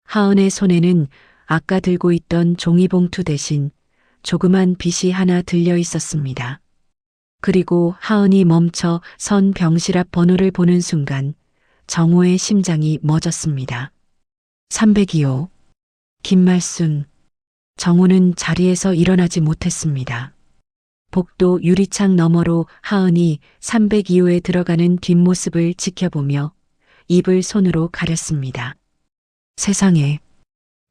하은의 손에는 아까 들고 있던 종이봉투 대신 조그만 빗이 하나 들려 있었습니다. 그리고 하은이 멈춰 선 병실 앞 번호를 보는 순간 정호의 심장이 멎었습니다. 302호. 김말순. 정호는 자리에서 일어나지 못했습니다. 복도 유리창 너머로 하은이 302호에 들어가는 뒷모습을 지켜보며 입을 손으로 가렸습니다. 세상에,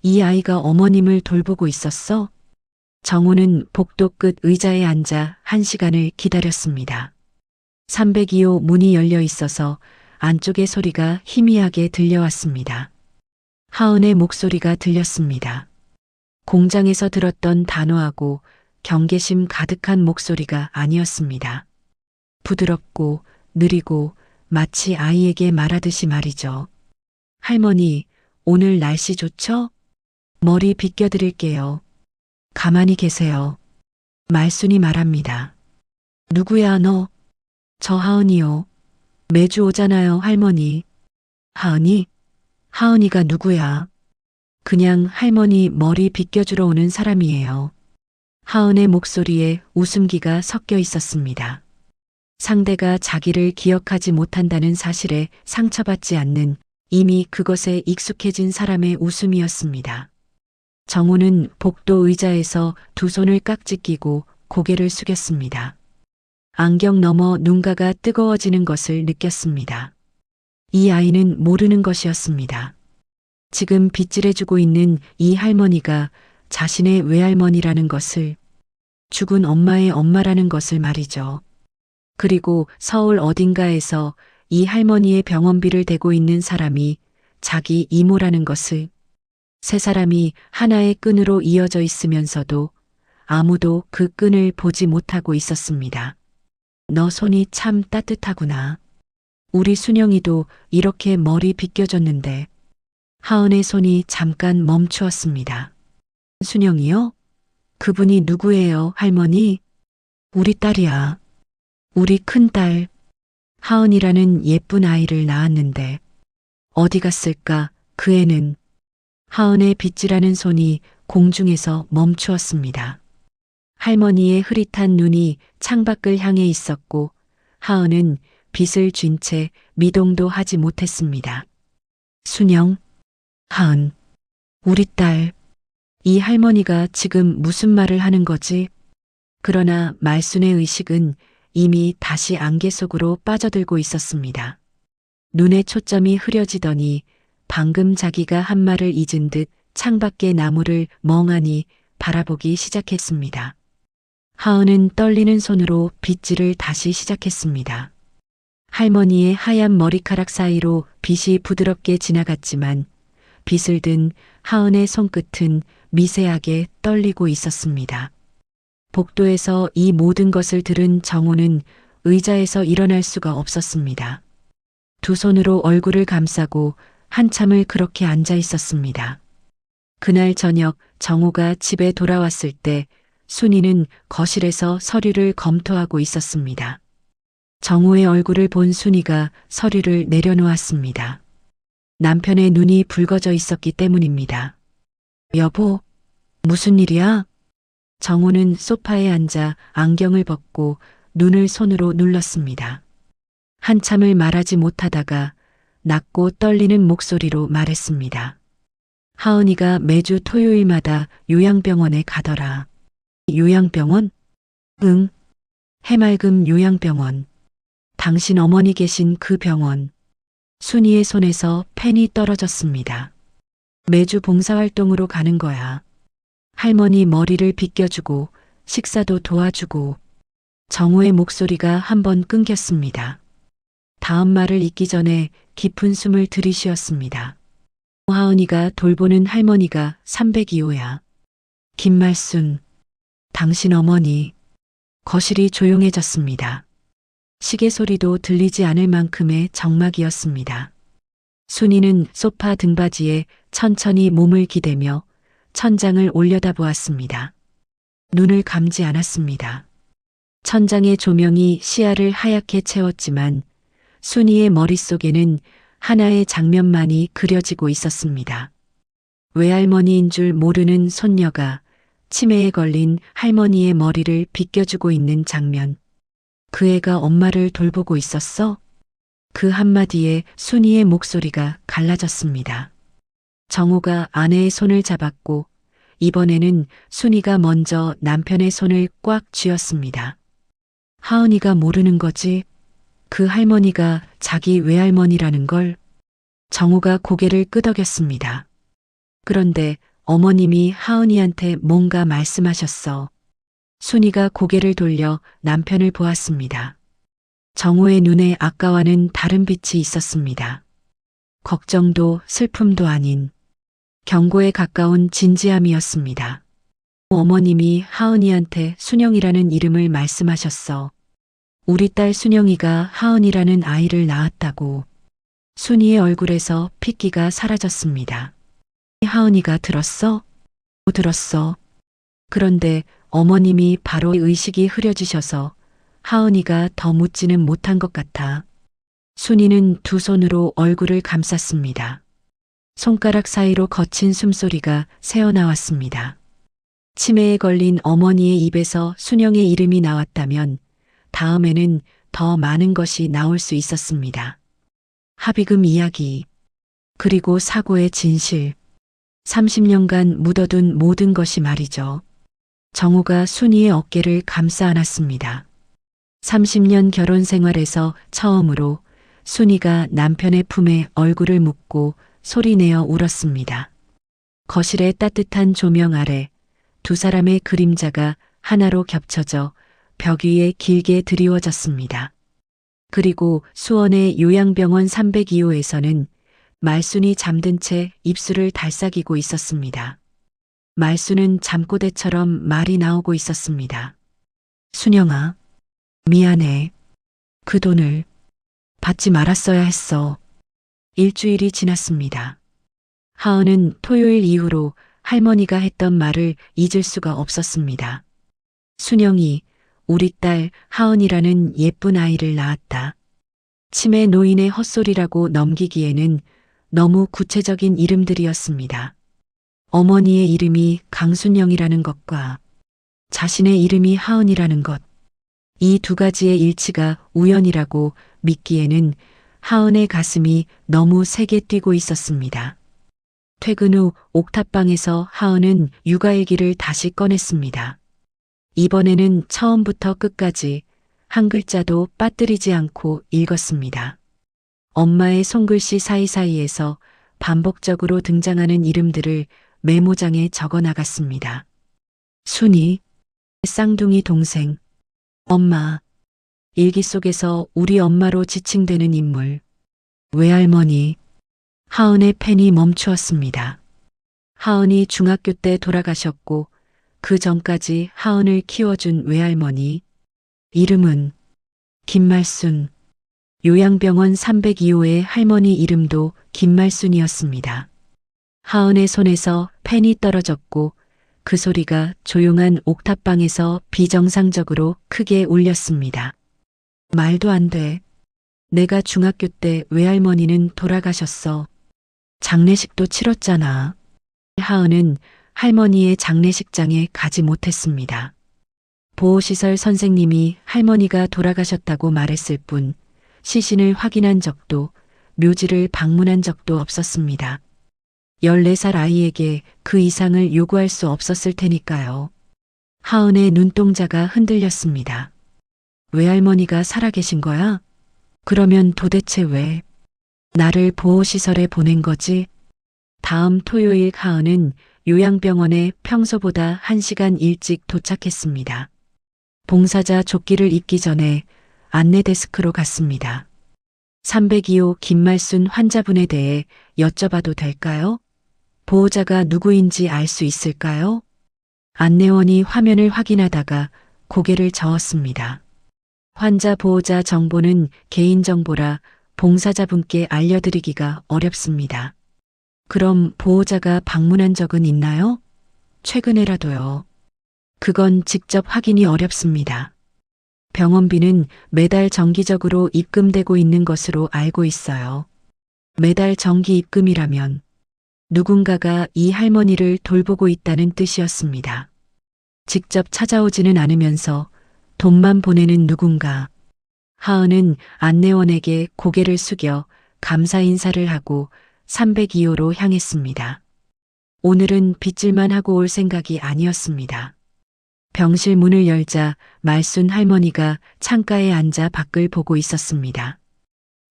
이 아이가 어머님을 돌보고 있었어? 정호는 복도 끝 의자에 앉아 1시간을 기다렸습니다. 302호 문이 열려 있어서 안쪽의 소리가 희미하게 들려왔습니다. 하은의 목소리가 들렸습니다. 공장에서 들었던 단호하고 경계심 가득한 목소리가 아니었습니다. 부드럽고 느리고 마치 아이에게 말하듯이 말이죠. 할머니, 오늘 날씨 좋죠? 머리 빗겨드릴게요. 가만히 계세요. 말순이 말합니다. 누구야 너? 저 하은이요. 매주 오잖아요 할머니. 하은이? 하은이가 누구야? 그냥 할머니 머리 빗겨주러 오는 사람이에요. 하은의 목소리에 웃음기가 섞여 있었습니다. 상대가 자기를 기억하지 못한다는 사실에 상처받지 않는 이미 그것에 익숙해진 사람의 웃음이었습니다. 정호는 복도 의자에서 두 손을 깍지 끼고 고개를 숙였습니다. 안경 너머 눈가가 뜨거워지는 것을 느꼈습니다. 이 아이는 모르는 것이었습니다. 지금 빗질해주고 있는 이 할머니가 자신의 외할머니라는 것을, 죽은 엄마의 엄마라는 것을 말이죠. 그리고 서울 어딘가에서 이 할머니의 병원비를 대고 있는 사람이 자기 이모라는 것을, 세 사람이 하나의 끈으로 이어져 있으면서도 아무도 그 끈을 보지 못하고 있었습니다. 너 손이 참 따뜻하구나. 우리 순영이도 이렇게 머리 빗겨줬는데. 하은의 손이 잠깐 멈추었습니다. 순영이요? 그분이 누구예요, 할머니? 우리 딸이야. 우리 큰딸. 하은이라는 예쁜 아이를 낳았는데 어디 갔을까, 그 애는. 하은의 빗질하는 손이 공중에서 멈추었습니다. 할머니의 흐릿한 눈이 창밖을 향해 있었고 하은은 빚을 쥔 채 미동도 하지 못했습니다. 순영, 하은, 우리 딸, 이 할머니가 지금 무슨 말을 하는 거지? 그러나 말순의 의식은 이미 다시 안개 속으로 빠져들고 있었습니다. 눈의 초점이 흐려지더니 방금 자기가 한 말을 잊은 듯 창밖의 나무를 멍하니 바라보기 시작했습니다. 하은은 떨리는 손으로 빗질을 다시 시작했습니다. 할머니의 하얀 머리카락 사이로 빗이 부드럽게 지나갔지만 빗을 든 하은의 손끝은 미세하게 떨리고 있었습니다. 복도에서 이 모든 것을 들은 정호는 의자에서 일어날 수가 없었습니다. 두 손으로 얼굴을 감싸고 한참을 그렇게 앉아 있었습니다. 그날 저녁 정호가 집에 돌아왔을 때 순이는 거실에서 서류를 검토하고 있었습니다. 정호의 얼굴을 본 순이가 서류를 내려놓았습니다. 남편의 눈이 붉어져 있었기 때문입니다. 여보, 무슨 일이야? 정호는 소파에 앉아 안경을 벗고 눈을 손으로 눌렀습니다. 한참을 말하지 못하다가 낮고 떨리는 목소리로 말했습니다. 하은이가 매주 토요일마다 요양병원에 가더라. 요양병원? 응. 해맑음 요양병원. 당신 어머니 계신 그 병원. 순이의 손에서 펜이 떨어졌습니다. 매주 봉사활동으로 가는 거야. 할머니 머리를 빗겨주고 식사도 도와주고. 정호의 목소리가 한번 끊겼습니다. 다음 말을 잇기 전에 깊은 숨을 들이쉬었습니다. 하은이가 돌보는 할머니가 302호야. 김말순, 당신 어머니. 거실이 조용해졌습니다. 시계 소리도 들리지 않을 만큼의 정막이었습니다. 순이는 소파 등받이에 천천히 몸을 기대며 천장을 올려다보았습니다. 눈을 감지 않았습니다. 천장의 조명이 시야를 하얗게 채웠지만 순이의 머릿속에는 하나의 장면만이 그려지고 있었습니다. 외할머니인 줄 모르는 손녀가 치매에 걸린 할머니의 머리를 빗겨주고 있는 장면. 그 애가 엄마를 돌보고 있었어? 그 한마디에 순이의 목소리가 갈라졌습니다. 정호가 아내의 손을 잡았고 이번에는 순이가 먼저 남편의 손을 꽉 쥐었습니다. 하은이가 모르는 거지? 그 할머니가 자기 외할머니라는 걸. 정호가 고개를 끄덕였습니다. 그런데 어머님이 하은이한테 뭔가 말씀하셨어. 순이가 고개를 돌려 남편을 보았습니다. 정호의 눈에 아까와는 다른 빛이 있었습니다. 걱정도 슬픔도 아닌 경고에 가까운 진지함이었습니다. 어머님이 하은이한테 순영이라는 이름을 말씀하셨어. 우리 딸 순영이가 하은이라는 아이를 낳았다고. 순이의 얼굴에서 핏기가 사라졌습니다. 하은이가 들었어? 들었어. 그런데 어머님이 바로 의식이 흐려지셔서 하은이가 더 묻지는 못한 것 같아. 순이는 두 손으로 얼굴을 감쌌습니다. 손가락 사이로 거친 숨소리가 새어나왔습니다. 치매에 걸린 어머니의 입에서 순영의 이름이 나왔다면 다음에는 더 많은 것이 나올 수 있었습니다. 합의금 이야기, 그리고 사고의 진실, 30년간 묻어둔 모든 것이 말이죠. 정호가 순이의 어깨를 감싸 안았습니다. 30년 결혼 생활에서 처음으로 순이가 남편의 품에 얼굴을 묻고 소리내어 울었습니다. 거실의 따뜻한 조명 아래 두 사람의 그림자가 하나로 겹쳐져 벽 위에 길게 드리워졌습니다. 그리고 수원의 요양병원 302호에서는 말순이 잠든 채 입술을 달싹이고 있었습니다. 말순은 잠꼬대처럼 말이 나오고 있었습니다. 순영아, 미안해. 그 돈을 받지 말았어야 했어. 일주일이 지났습니다. 하은은 토요일 이후로 할머니가 했던 말을 잊을 수가 없었습니다. 순영이 우리 딸 하은이라는 예쁜 아이를 낳았다. 치매 노인의 헛소리라고 넘기기에는 너무 구체적인 이름들이었습니다. 어머니의 이름이 강순영이라는 것과 자신의 이름이 하은이라는 것. 이 두 가지의 일치가 우연이라고 믿기에는 하은의 가슴이 너무 세게 뛰고 있었습니다. 퇴근 후 옥탑방에서 하은은 육아 얘기를 다시 꺼냈습니다. 이번에는 처음부터 끝까지 한 글자도 빠뜨리지 않고 읽었습니다. 엄마의 손글씨 사이사이에서 반복적으로 등장하는 이름들을 메모장에 적어 나갔습니다. 순이, 쌍둥이 동생, 엄마, 일기 속에서 우리 엄마로 지칭되는 인물, 외할머니, 하은의 펜이 멈추었습니다. 하은이 중학교 때 돌아가셨고 그 전까지 하은을 키워준 외할머니, 이름은 김말순, 요양병원 302호의 할머니 이름도 김말순이었습니다. 하은의 손에서 펜이 떨어졌고 그 소리가 조용한 옥탑방에서 비정상적으로 크게 울렸습니다. 말도 안 돼. 내가 중학교 때 외할머니는 돌아가셨어. 장례식도 치렀잖아. 하은은 할머니의 장례식장에 가지 못했습니다. 보호시설 선생님이 할머니가 돌아가셨다고 말했을 뿐 시신을 확인한 적도 묘지를 방문한 적도 없었습니다. 14살 아이에게 그 이상을 요구할 수 없었을 테니까요. 하은의 눈동자가 흔들렸습니다. 외할머니가 살아계신 거야? 그러면 도대체 왜 나를 보호시설에 보낸 거지? 다음 토요일 하은은 요양병원에 평소보다 1시간 일찍 도착했습니다. 봉사자 조끼를 입기 전에 안내 데스크로 갔습니다. 302호 김말순 환자분에 대해 여쭤봐도 될까요? 보호자가 누구인지 알 수 있을까요? 안내원이 화면을 확인하다가 고개를 저었습니다. 환자 보호자 정보는 개인정보라 봉사자분께 알려드리기가 어렵습니다. 그럼 보호자가 방문한 적은 있나요? 최근에라도요. 그건 직접 확인이 어렵습니다. 병원비는 매달 정기적으로 입금되고 있는 것으로 알고 있어요. 매달 정기 입금이라면 누군가가 이 할머니를 돌보고 있다는 뜻이었습니다. 직접 찾아오지는 않으면서 돈만 보내는 누군가. 하은은 안내원에게 고개를 숙여 감사 인사를 하고 302호로 향했습니다. 오늘은 빗질만 하고 올 생각이 아니었습니다. 병실 문을 열자 말순 할머니가 창가에 앉아 밖을 보고 있었습니다.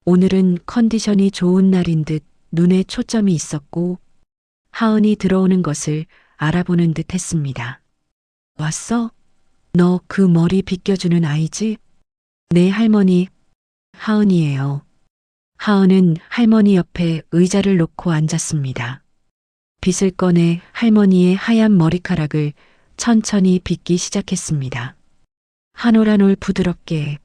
오늘은 컨디션이 좋은 날인 듯 눈에 초점이 있었고 하은이 들어오는 것을 알아보는 듯 했습니다. 왔어? 너 그 머리 빗겨주는 아이지? 네, 할머니. 하은이에요. 하은은 할머니 옆에 의자를 놓고 앉았습니다. 빗을 꺼내 할머니의 하얀 머리카락을 천천히 빗기 시작했습니다. 한 올 한 올 부드럽게.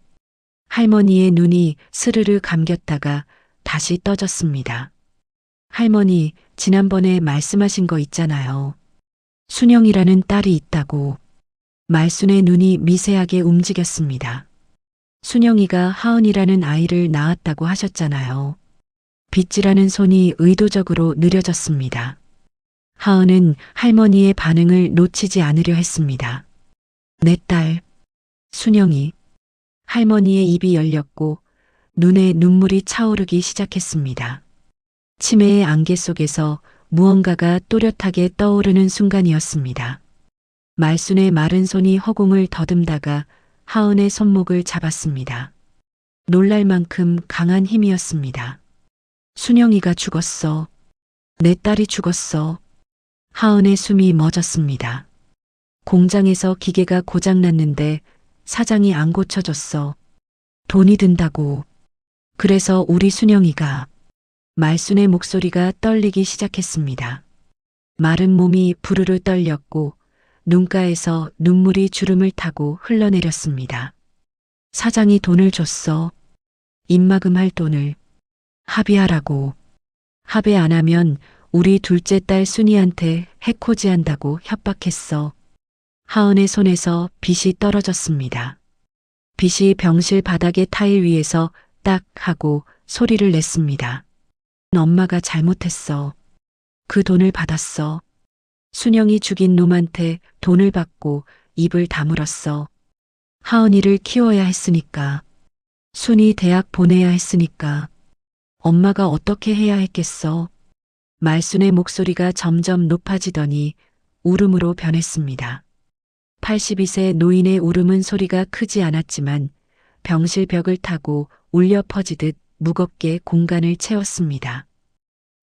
할머니의 눈이 스르르 감겼다가 다시 떠졌습니다. 할머니, 지난번에 말씀하신 거 있잖아요. 순영이라는 딸이 있다고. 말순의 눈이 미세하게 움직였습니다. 순영이가 하은이라는 아이를 낳았다고 하셨잖아요. 빗질하는 손이 의도적으로 느려졌습니다. 하은은 할머니의 반응을 놓치지 않으려 했습니다. 내 딸, 순영이. 할머니의 입이 열렸고 눈에 눈물이 차오르기 시작했습니다. 치매의 안개 속에서 무언가가 또렷하게 떠오르는 순간이었습니다. 말순의 마른 손이 허공을 더듬다가 하은의 손목을 잡았습니다. 놀랄 만큼 강한 힘이었습니다. 순영이가 죽었어. 내 딸이 죽었어. 하은의 숨이 멎었습니다. 공장에서 기계가 고장났는데 사장이 안 고쳐줬어. 돈이 든다고. 그래서 우리 순영이가. 말순의 목소리가 떨리기 시작했습니다. 마른 몸이 부르르 떨렸고 눈가에서 눈물이 주름을 타고 흘러내렸습니다. 사장이 돈을 줬어. 입막음할 돈을. 합의하라고. 합의 안 하면 우리 둘째 딸 순이한테 해코지한다고 협박했어. 하은의 손에서 빗이 떨어졌습니다. 빗이 병실 바닥의 타일 위에서 딱 하고 소리를 냈습니다. 엄마가 잘못했어. 그 돈을 받았어. 순영이 죽인 놈한테 돈을 받고 입을 다물었어. 하은이를 키워야 했으니까. 순이 대학 보내야 했으니까. 엄마가 어떻게 해야 했겠어. 말순의 목소리가 점점 높아지더니 울음으로 변했습니다. 82세 노인의 울음은 소리가 크지 않았지만 병실 벽을 타고 울려 퍼지듯 무겁게 공간을 채웠습니다.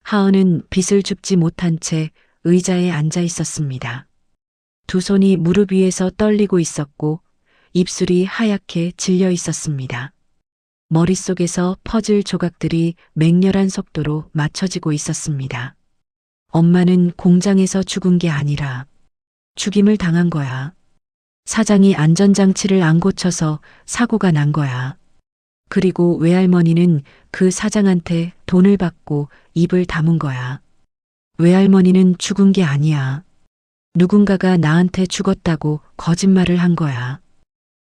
하은은 빗을 줍지 못한 채 의자에 앉아 있었습니다. 두 손이 무릎 위에서 떨리고 있었고 입술이 하얗게 질려 있었습니다. 머릿속에서 퍼즐 조각들이 맹렬한 속도로 맞춰지고 있었습니다. 엄마는 공장에서 죽은 게 아니라 죽임을 당한 거야. 사장이 안전장치를 안 고쳐서 사고가 난 거야. 그리고 외할머니는 그 사장한테 돈을 받고 입을 다문 거야. 외할머니는 죽은 게 아니야. 누군가가 나한테 죽었다고 거짓말을 한 거야.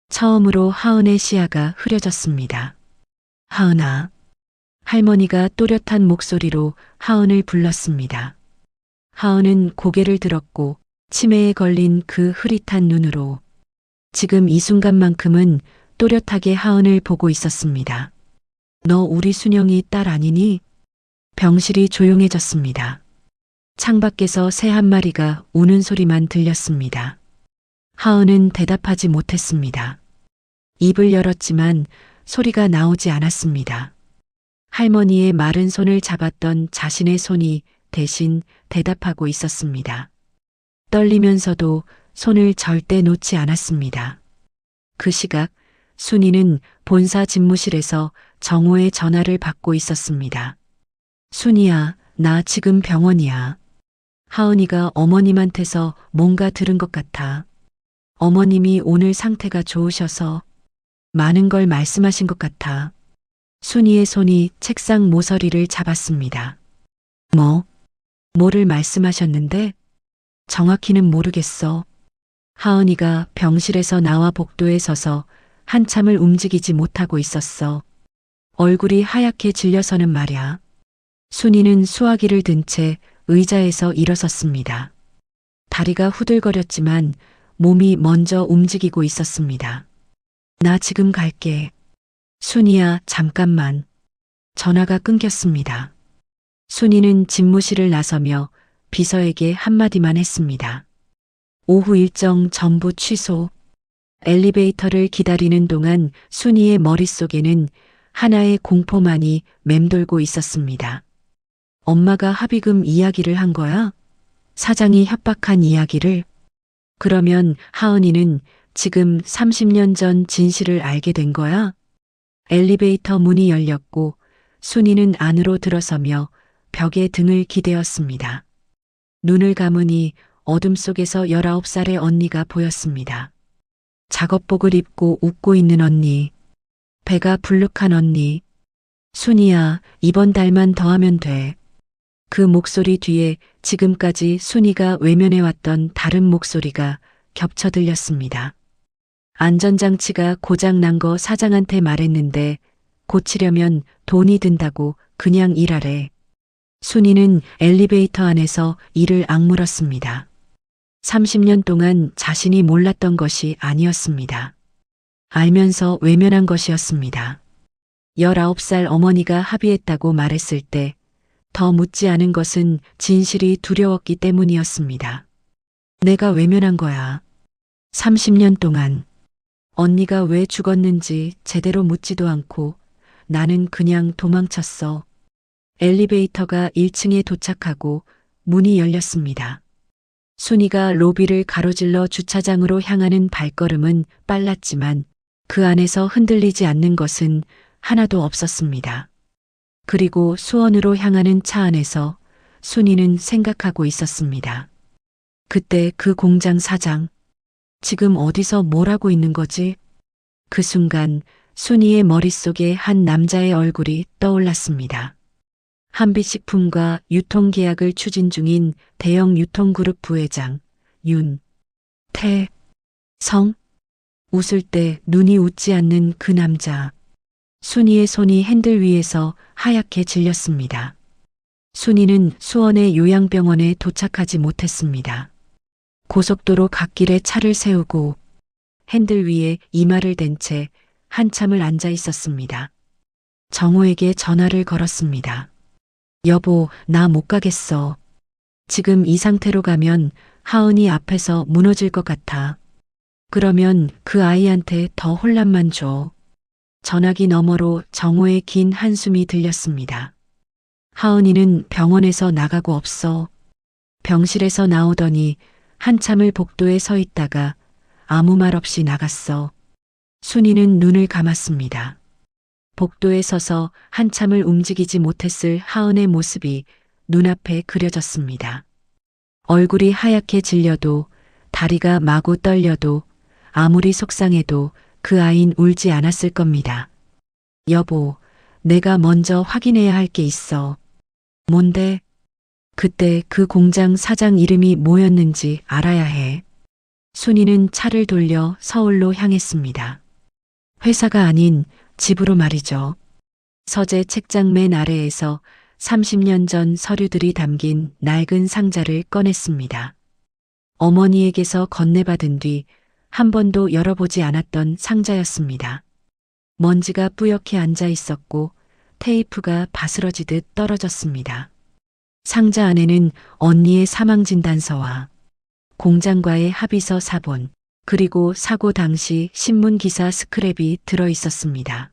처음으로 하은의 시야가 흐려졌습니다. 하은아. 할머니가 또렷한 목소리로 하은을 불렀습니다. 하은은 고개를 들었고 치매에 걸린 그 흐릿한 눈으로 지금 이 순간만큼은 또렷하게 하은을 보고 있었습니다. 너 우리 순영이 딸 아니니? 병실이 조용해졌습니다. 창밖에서 새 한 마리가 우는 소리만 들렸습니다. 하은은 대답하지 못했습니다. 입을 열었지만 소리가 나오지 않았습니다. 할머니의 마른 손을 잡았던 자신의 손이 대신 대답하고 있었습니다. 떨리면서도 손을 절대 놓지 않았습니다. 그 시각 순이는 본사 집무실에서 정호의 전화를 받고 있었습니다. 순이야, 나 지금 병원이야. 하은이가 어머님한테서 뭔가 들은 것 같아. 어머님이 오늘 상태가 좋으셔서 많은 걸 말씀하신 것 같아. 순이의 손이 책상 모서리를 잡았습니다. 뭐를 말씀하셨는데? 정확히는 모르겠어. 하은이가 병실에서 나와 복도에 서서 한참을 움직이지 못하고 있었어. 얼굴이 하얗게 질려서는 말이야. 순이는 수화기를 든 채 의자에서 일어섰습니다. 다리가 후들거렸지만 몸이 먼저 움직이고 있었습니다. 나 지금 갈게. 순이야, 잠깐만. 전화가 끊겼습니다. 순이는 집무실을 나서며 비서에게 한마디만 했습니다. 오후 일정 전부 취소. 엘리베이터를 기다리는 동안 순이의 머릿속에는 하나의 공포만이 맴돌고 있었습니다. 엄마가 합의금 이야기를 한 거야? 사장이 협박한 이야기를? 그러면 하은이는 지금 30년 전 진실을 알게 된 거야? 엘리베이터 문이 열렸고 순이는 안으로 들어서며 벽에 등을 기대었습니다. 눈을 감으니 어둠 속에서 19살의 언니가 보였습니다. 작업복을 입고 웃고 있는 언니. 배가 불룩한 언니. 순이야, 이번 달만 더 하면 돼. 그 목소리 뒤에 지금까지 순이가 외면해왔던 다른 목소리가 겹쳐 들렸습니다. 안전장치가 고장난 거 사장한테 말했는데 고치려면 돈이 든다고 그냥 일하래. 순이는 엘리베이터 안에서 이를 악물었습니다. 30년 동안 자신이 몰랐던 것이 아니었습니다. 알면서 외면한 것이었습니다. 19살 어머니가 합의했다고 말했을 때 더 묻지 않은 것은 진실이 두려웠기 때문이었습니다. 내가 외면한 거야. 30년 동안 언니가 왜 죽었는지 제대로 묻지도 않고 나는 그냥 도망쳤어. 엘리베이터가 1층에 도착하고 문이 열렸습니다. 순이가 로비를 가로질러 주차장으로 향하는 발걸음은 빨랐지만 그 안에서 흔들리지 않는 것은 하나도 없었습니다. 그리고 수원으로 향하는 차 안에서 순이는 생각하고 있었습니다. 그때 그 공장 사장, 지금 어디서 뭘 하고 있는 거지? 그 순간 순이의 머릿속에 한 남자의 얼굴이 떠올랐습니다. 한빛식품과 유통계약을 추진 중인 대형 유통그룹 부회장 윤태성. 웃을 때 눈이 웃지 않는 그 남자. 순이의 손이 핸들 위에서 하얗게 질렸습니다. 순이는 수원의 요양병원에 도착하지 못했습니다. 고속도로 갓길에 차를 세우고 핸들 위에 이마를 댄 채 한참을 앉아 있었습니다. 정호에게 전화를 걸었습니다. 여보, 나 못 가겠어. 지금 이 상태로 가면 하은이 앞에서 무너질 것 같아. 그러면 그 아이한테 더 혼란만 줘. 전화기 너머로 정호의 긴 한숨이 들렸습니다. 하은이는 병원에서 나가고 없어. 병실에서 나오더니 한참을 복도에 서 있다가 아무 말 없이 나갔어. 순이는 눈을 감았습니다. 복도에 서서 한참을 움직이지 못했을 하은의 모습이 눈앞에 그려졌습니다. 얼굴이 하얗게 질려도 다리가 마구 떨려도 아무리 속상해도 그 아이는 울지 않았을 겁니다. 여보, 내가 먼저 확인해야 할 게 있어. 뭔데? 그때 그 공장 사장 이름이 뭐였는지 알아야 해. 순이는 차를 돌려 서울로 향했습니다. 회사가 아닌 집으로 말이죠. 서재 책장 맨 아래에서 30년 전 서류들이 담긴 낡은 상자를 꺼냈습니다. 어머니에게서 건네받은 뒤 한 번도 열어보지 않았던 상자였습니다. 먼지가 뿌옇게 앉아 있었고 테이프가 바스러지듯 떨어졌습니다. 상자 안에는 언니의 사망진단서와 공장과의 합의서 사본, 그리고 사고 당시 신문기사 스크랩이 들어 있었습니다.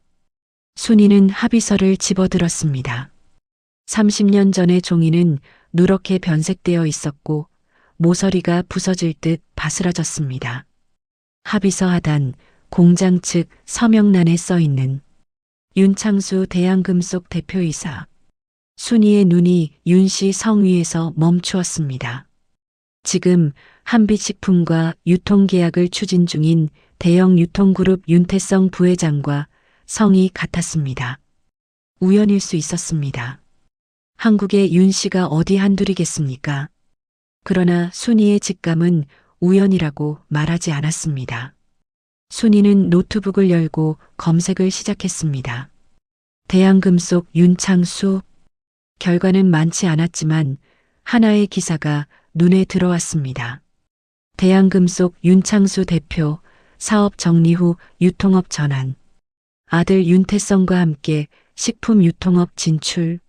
순이는 합의서를 집어들었습니다. 30년 전의 종이는 누렇게 변색되어 있었고 모서리가 부서질 듯 바스라졌습니다. 합의서 하단 공장 측 서명란에 써 있는 윤창수 대양금속 대표이사. 순이의 눈이 윤씨 성위에서 멈추었습니다. 지금 한빛식품과 유통계약을 추진 중인 대형 유통그룹 윤태성 부회장과 성이 같았습니다. 우연일 수 있었습니다. 한국의 윤 씨가 어디 한둘이겠습니까? 그러나 순이의 직감은 우연이라고 말하지 않았습니다. 순이는 노트북을 열고 검색을 시작했습니다. 대양금속 윤창수. 결과는 많지 않았지만 하나의 기사가 눈에 들어왔습니다. 대양금속 윤창수 대표 사업 정리 후 유통업 전환. 아들 윤태성과 함께 식품 유통업 진출.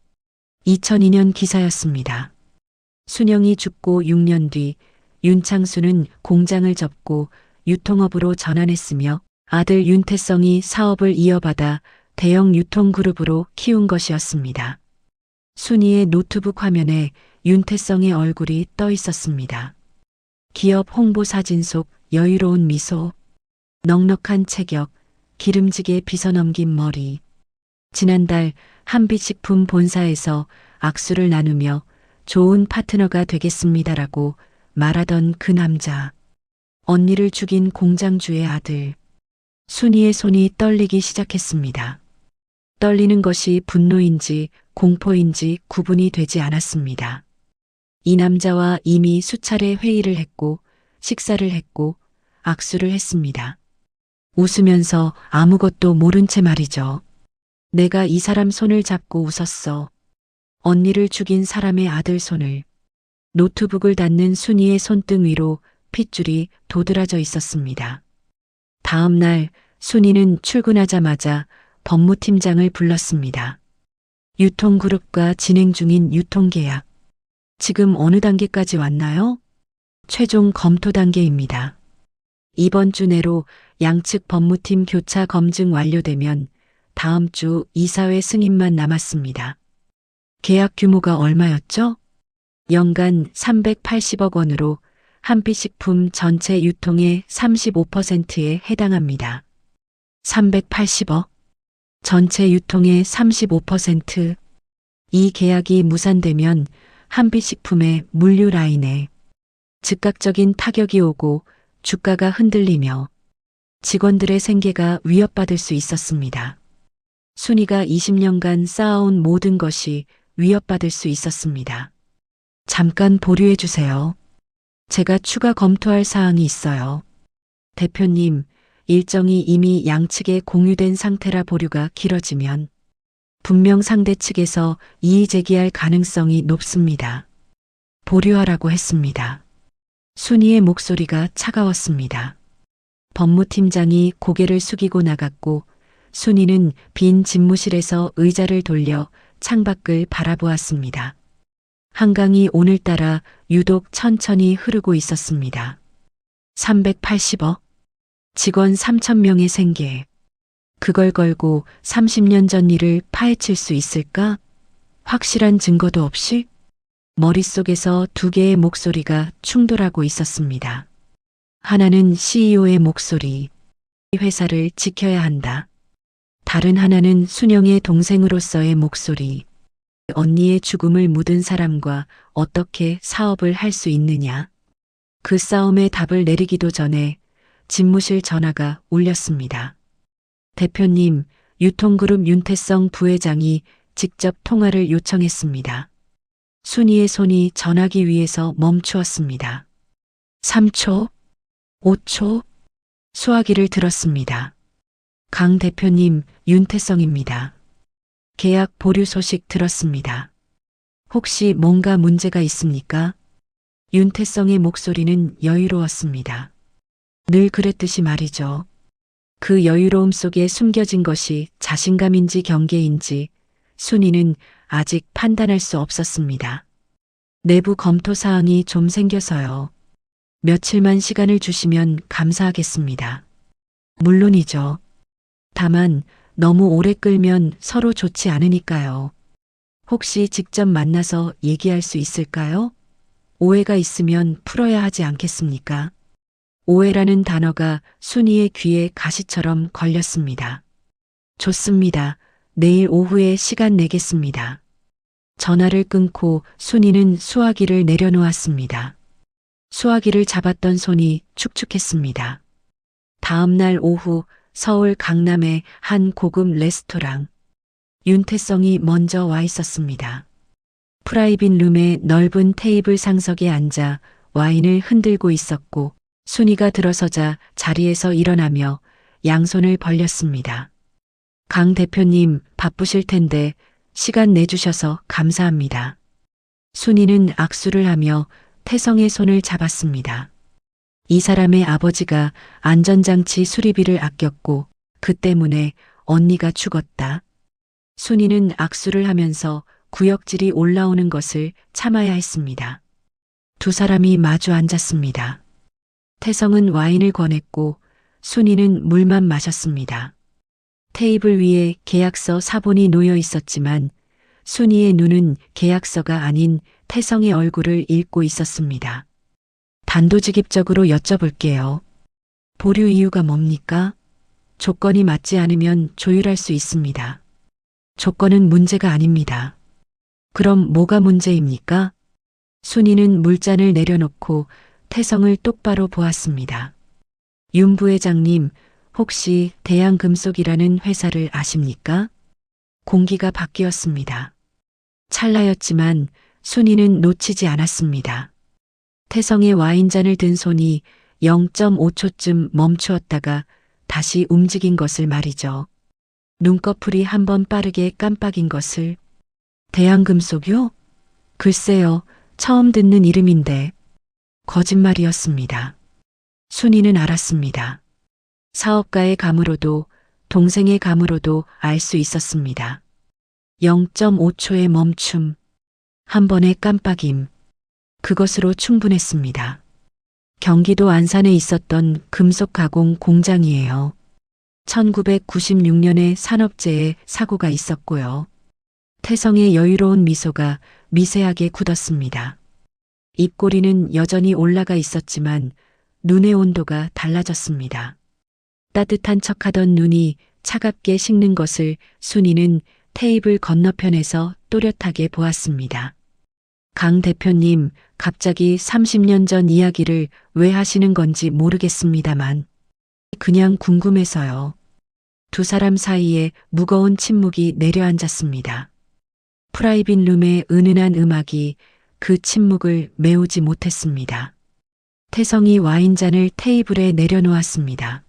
2002년 기사였습니다. 순영이 죽고 6년 뒤 윤창수는 공장을 접고 유통업으로 전환했으며 아들 윤태성이 사업을 이어받아 대형 유통그룹으로 키운 것이었습니다. 순이의 노트북 화면에 윤태성의 얼굴이 떠 있었습니다. 기업 홍보 사진 속 여유로운 미소, 넉넉한 체격, 기름지게 빗어넘긴 머리. 지난달 한빛식품 본사에서 악수를 나누며 좋은 파트너가 되겠습니다라고 말하던 그 남자. 언니를 죽인 공장주의 아들. 순이의 손이 떨리기 시작했습니다. 떨리는 것이 분노인지 공포인지 구분이 되지 않았습니다. 이 남자와 이미 수차례 회의를 했고 식사를 했고 악수를 했습니다. 웃으면서 아무것도 모른 채 말이죠. 내가 이 사람 손을 잡고 웃었어. 언니를 죽인 사람의 아들 손을. 노트북을 닫는 순이의 손등 위로 핏줄이 도드라져 있었습니다. 다음 날 순이는 출근하자마자 법무팀장을 불렀습니다. 유통그룹과 진행 중인 유통계약. 지금 어느 단계까지 왔나요? 최종 검토 단계입니다. 이번 주 내로 양측 법무팀 교차 검증 완료되면 다음 주 이사회 승인만 남았습니다. 계약 규모가 얼마였죠? 연간 380억 원으로 한빛식품 전체 유통의 35%에 해당합니다. 380억? 전체 유통의 35%. 이 계약이 무산되면 한빛식품의 물류 라인에 즉각적인 타격이 오고 주가가 흔들리며 직원들의 생계가 위협받을 수 있었습니다. 순이가 20년간 쌓아온 모든 것이 위협받을 수 있었습니다. 잠깐 보류해 주세요. 제가 추가 검토할 사항이 있어요. 대표님, 일정이 이미 양측에 공유된 상태라 보류가 길어지면 분명 상대 측에서 이의 제기할 가능성이 높습니다. 보류하라고 했습니다. 순이의 목소리가 차가웠습니다. 법무팀장이 고개를 숙이고 나갔고 순이는 빈 집무실에서 의자를 돌려 창밖을 바라보았습니다. 한강이 오늘따라 유독 천천히 흐르고 있었습니다. 380억? 직원 3,000명의 생계. 그걸 걸고 30년 전 일을 파헤칠 수 있을까? 확실한 증거도 없이? 머릿속에서 두 개의 목소리가 충돌하고 있었습니다. 하나는 CEO의 목소리. 이 회사를 지켜야 한다. 다른 하나는 순영의 동생으로서의 목소리. 언니의 죽음을 묻은 사람과 어떻게 사업을 할 수 있느냐. 그 싸움에 답을 내리기도 전에 집무실 전화가 울렸습니다. 대표님, 유통그룹 윤태성 부회장이 직접 통화를 요청했습니다. 순이의 손이 전화기 위에서 멈추었습니다. 3초, 5초, 수화기를 들었습니다. 강 대표님, 윤태성입니다. 계약 보류 소식 들었습니다. 혹시 뭔가 문제가 있습니까? 윤태성의 목소리는 여유로웠습니다. 늘 그랬듯이 말이죠. 그 여유로움 속에 숨겨진 것이 자신감인지 경계인지 순이는 아직 판단할 수 없었습니다. 내부 검토 사항이 좀 생겨서요. 며칠만 시간을 주시면 감사하겠습니다. 물론이죠. 다만 너무 오래 끌면 서로 좋지 않으니까요. 혹시 직접 만나서 얘기할 수 있을까요? 오해가 있으면 풀어야 하지 않겠습니까? 오해라는 단어가 순이의 귀에 가시처럼 걸렸습니다. 좋습니다. 내일 오후에 시간 내겠습니다. 전화를 끊고 순이는 수화기를 내려놓았습니다. 수화기를 잡았던 손이 축축했습니다. 다음 날 오후 서울 강남의 한 고급 레스토랑. 윤태성이 먼저 와 있었습니다. 프라이빗 룸의 넓은 테이블 상석에 앉아 와인을 흔들고 있었고 순이가 들어서자 자리에서 일어나며 양손을 벌렸습니다. 강 대표님 바쁘실 텐데 시간 내주셔서 감사합니다. 순이는 악수를 하며 태성의 손을 잡았습니다. 이 사람의 아버지가 안전장치 수리비를 아꼈고 그 때문에 언니가 죽었다. 순이는 악수를 하면서 구역질이 올라오는 것을 참아야 했습니다. 두 사람이 마주 앉았습니다. 태성은 와인을 권했고 순이는 물만 마셨습니다. 테이블 위에 계약서 사본이 놓여 있었지만 순이의 눈은 계약서가 아닌 태성의 얼굴을 읽고 있었습니다. 단도직입적으로 여쭤볼게요. 보류 이유가 뭡니까? 조건이 맞지 않으면 조율할 수 있습니다. 조건은 문제가 아닙니다. 그럼 뭐가 문제입니까? 순이는 물잔을 내려놓고 태성을 똑바로 보았습니다. 윤 부회장님, 혹시 대양금속이라는 회사를 아십니까? 공기가 바뀌었습니다. 찰나였지만 순이는 놓치지 않았습니다. 태성의 와인잔을 든 손이 0.5초쯤 멈추었다가 다시 움직인 것을 말이죠. 눈꺼풀이 한번 빠르게 깜빡인 것을. 대양금속이요? 글쎄요, 처음 듣는 이름인데. 거짓말이었습니다. 순이는 알았습니다. 사업가의 감으로도 동생의 감으로도 알 수 있었습니다. 0.5초의 멈춤, 한 번의 깜빡임, 그것으로 충분했습니다. 경기도 안산에 있었던 금속 가공 공장이에요. 1996년에 산업재해 사고가 있었고요. 태성의 여유로운 미소가 미세하게 굳었습니다. 입꼬리는 여전히 올라가 있었지만 눈의 온도가 달라졌습니다. 따뜻한 척하던 눈이 차갑게 식는 것을 순이는 테이블 건너편에서 또렷하게 보았습니다. 강 대표님, 갑자기 30년 전 이야기를 왜 하시는 건지 모르겠습니다만 그냥 궁금해서요. 두 사람 사이에 무거운 침묵이 내려앉았습니다. 프라이빗 룸의 은은한 음악이 그 침묵을 메우지 못했습니다. 태성이 와인잔을 테이블에 내려놓았습니다.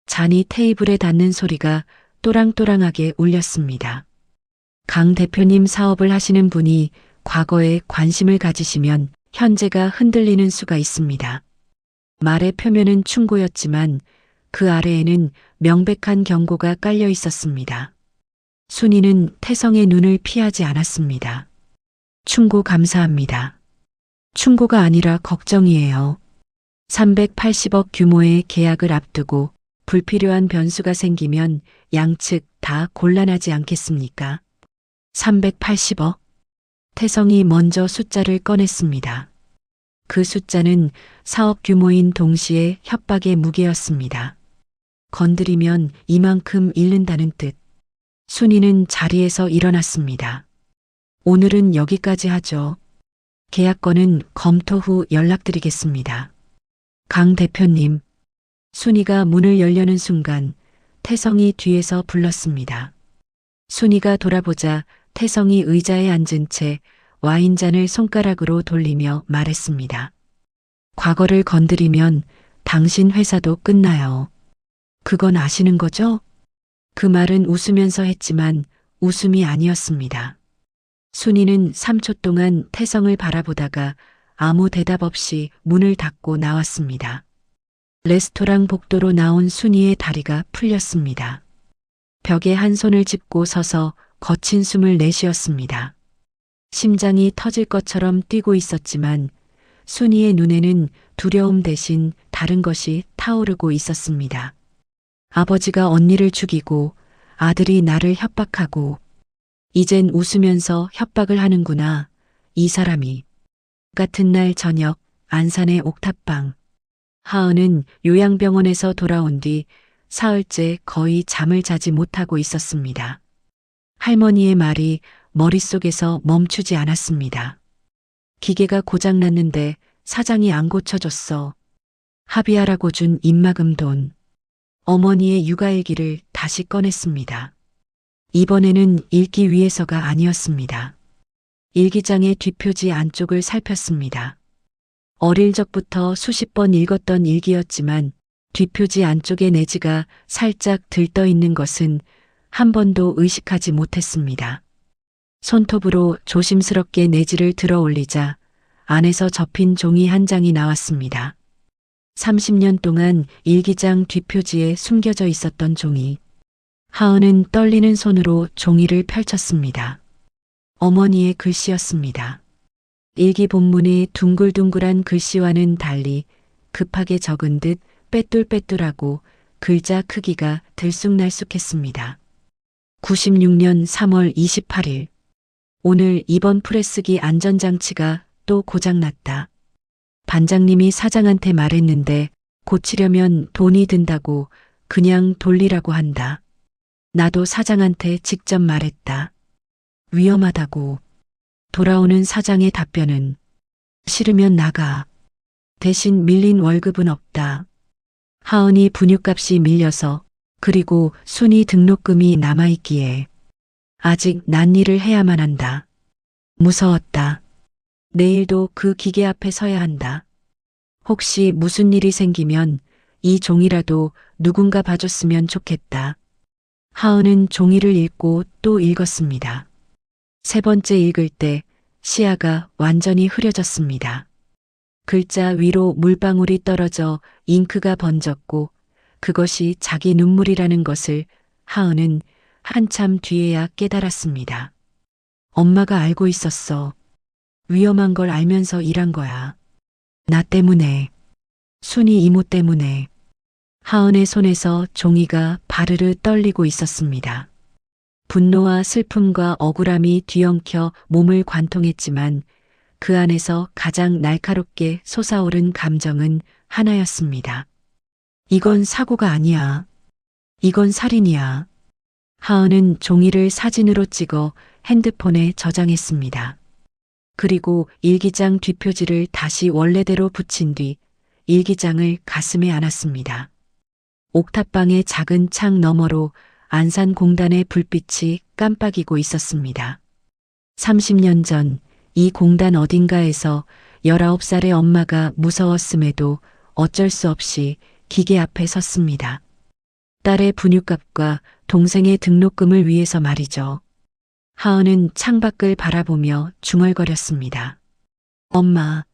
잔이 테이블에 닿는 소리가 또랑또랑하게 울렸습니다. 강 대표님 사업을 하시는 분이 과거에 관심을 가지시면 현재가 흔들리는 수가 있습니다. 말의 표면은 충고였지만 그 아래에는 명백한 경고가 깔려 있었습니다. 순이는 태성의 눈을 피하지 않았습니다. 충고 감사합니다. 충고가 아니라 걱정이에요. 380억 규모의 계약을 앞두고 불필요한 변수가 생기면 양측 다 곤란하지 않겠습니까? 380억. 태성이 먼저 숫자를 꺼냈습니다. 그 숫자는 사업 규모인 동시에 협박의 무게였습니다. 건드리면 이만큼 잃는다는 뜻. 순이는 자리에서 일어났습니다. 오늘은 여기까지 하죠. 계약건은 검토 후 연락드리겠습니다. 강 대표님. 순이가 문을 열려는 순간 태성이 뒤에서 불렀습니다. 순이가 돌아보자 태성이 의자에 앉은 채 와인잔을 손가락으로 돌리며 말했습니다. 과거를 건드리면 당신 회사도 끝나요. 그건 아시는 거죠? 그 말은 웃으면서 했지만 웃음이 아니었습니다. 순이는 3초 동안 태성을 바라보다가 아무 대답 없이 문을 닫고 나왔습니다. 레스토랑 복도로 나온 순이의 다리가 풀렸습니다. 벽에 한 손을 짚고 서서 거친 숨을 내쉬었습니다. 심장이 터질 것처럼 뛰고 있었지만 순이의 눈에는 두려움 대신 다른 것이 타오르고 있었습니다. 아버지가 언니를 죽이고 아들이 나를 협박하고 이젠 웃으면서 협박을 하는구나. 이 사람이. 같은 날 저녁 안산의 옥탑방. 하은은 요양병원에서 돌아온 뒤 사흘째 거의 잠을 자지 못하고 있었습니다. 할머니의 말이 머릿속에서 멈추지 않았습니다. 기계가 고장났는데 사장이 안 고쳐줬어. 합의하라고 준 입막음 돈. 어머니의 육아일기를 다시 꺼냈습니다. 이번에는 읽기 위해서가 아니었습니다. 일기장의 뒷표지 안쪽을 살폈습니다. 어릴 적부터 수십 번 읽었던 일기였지만 뒷표지 안쪽의 내지가 살짝 들떠 있는 것은 한 번도 의식하지 못했습니다. 손톱으로 조심스럽게 내지를 들어 올리자 안에서 접힌 종이 한 장이 나왔습니다. 30년 동안 일기장 뒷표지에 숨겨져 있었던 종이. 하은은 떨리는 손으로 종이를 펼쳤습니다. 어머니의 글씨였습니다. 일기 본문의 둥글둥글한 글씨와는 달리 급하게 적은 듯 빼뚤빼뚤하고 글자 크기가 들쑥날쑥했습니다. 96년 3월 28일. 오늘 이번 프레스기 안전장치가 또 고장났다. 반장님이 사장한테 말했는데 고치려면 돈이 든다고 그냥 돌리라고 한다. 나도 사장한테 직접 말했다. 위험하다고. 돌아오는 사장의 답변은 싫으면 나가. 대신 밀린 월급은 없다. 하은이 분유값이 밀려서 그리고 순이 등록금이 남아있기에 아직 난 일을 해야만 한다. 무서웠다. 내일도 그 기계 앞에 서야 한다. 혹시 무슨 일이 생기면 이 종이라도 누군가 봐줬으면 좋겠다. 하은은 종이를 읽고 또 읽었습니다. 세 번째 읽을 때 시야가 완전히 흐려졌습니다. 글자 위로 물방울이 떨어져 잉크가 번졌고 그것이 자기 눈물이라는 것을 하은은 한참 뒤에야 깨달았습니다. 엄마가 알고 있었어. 위험한 걸 알면서 일한 거야. 나 때문에. 순이 이모 때문에. 하은의 손에서 종이가 바르르 떨리고 있었습니다. 분노와 슬픔과 억울함이 뒤엉켜 몸을 관통했지만 그 안에서 가장 날카롭게 솟아오른 감정은 하나였습니다. 이건 사고가 아니야. 이건 살인이야. 하은은 종이를 사진으로 찍어 핸드폰에 저장했습니다. 그리고 일기장 뒷표지를 다시 원래대로 붙인 뒤 일기장을 가슴에 안았습니다. 옥탑방의 작은 창 너머로 안산공단의 불빛이 깜빡이고 있었습니다. 30년 전 이 공단 어딘가에서 19살의 엄마가 무서웠음에도 어쩔 수 없이 기계 앞에 섰습니다. 딸의 분유값과 동생의 등록금을 위해서 말이죠. 하은은 창밖을 바라보며 중얼거렸습니다. 엄마,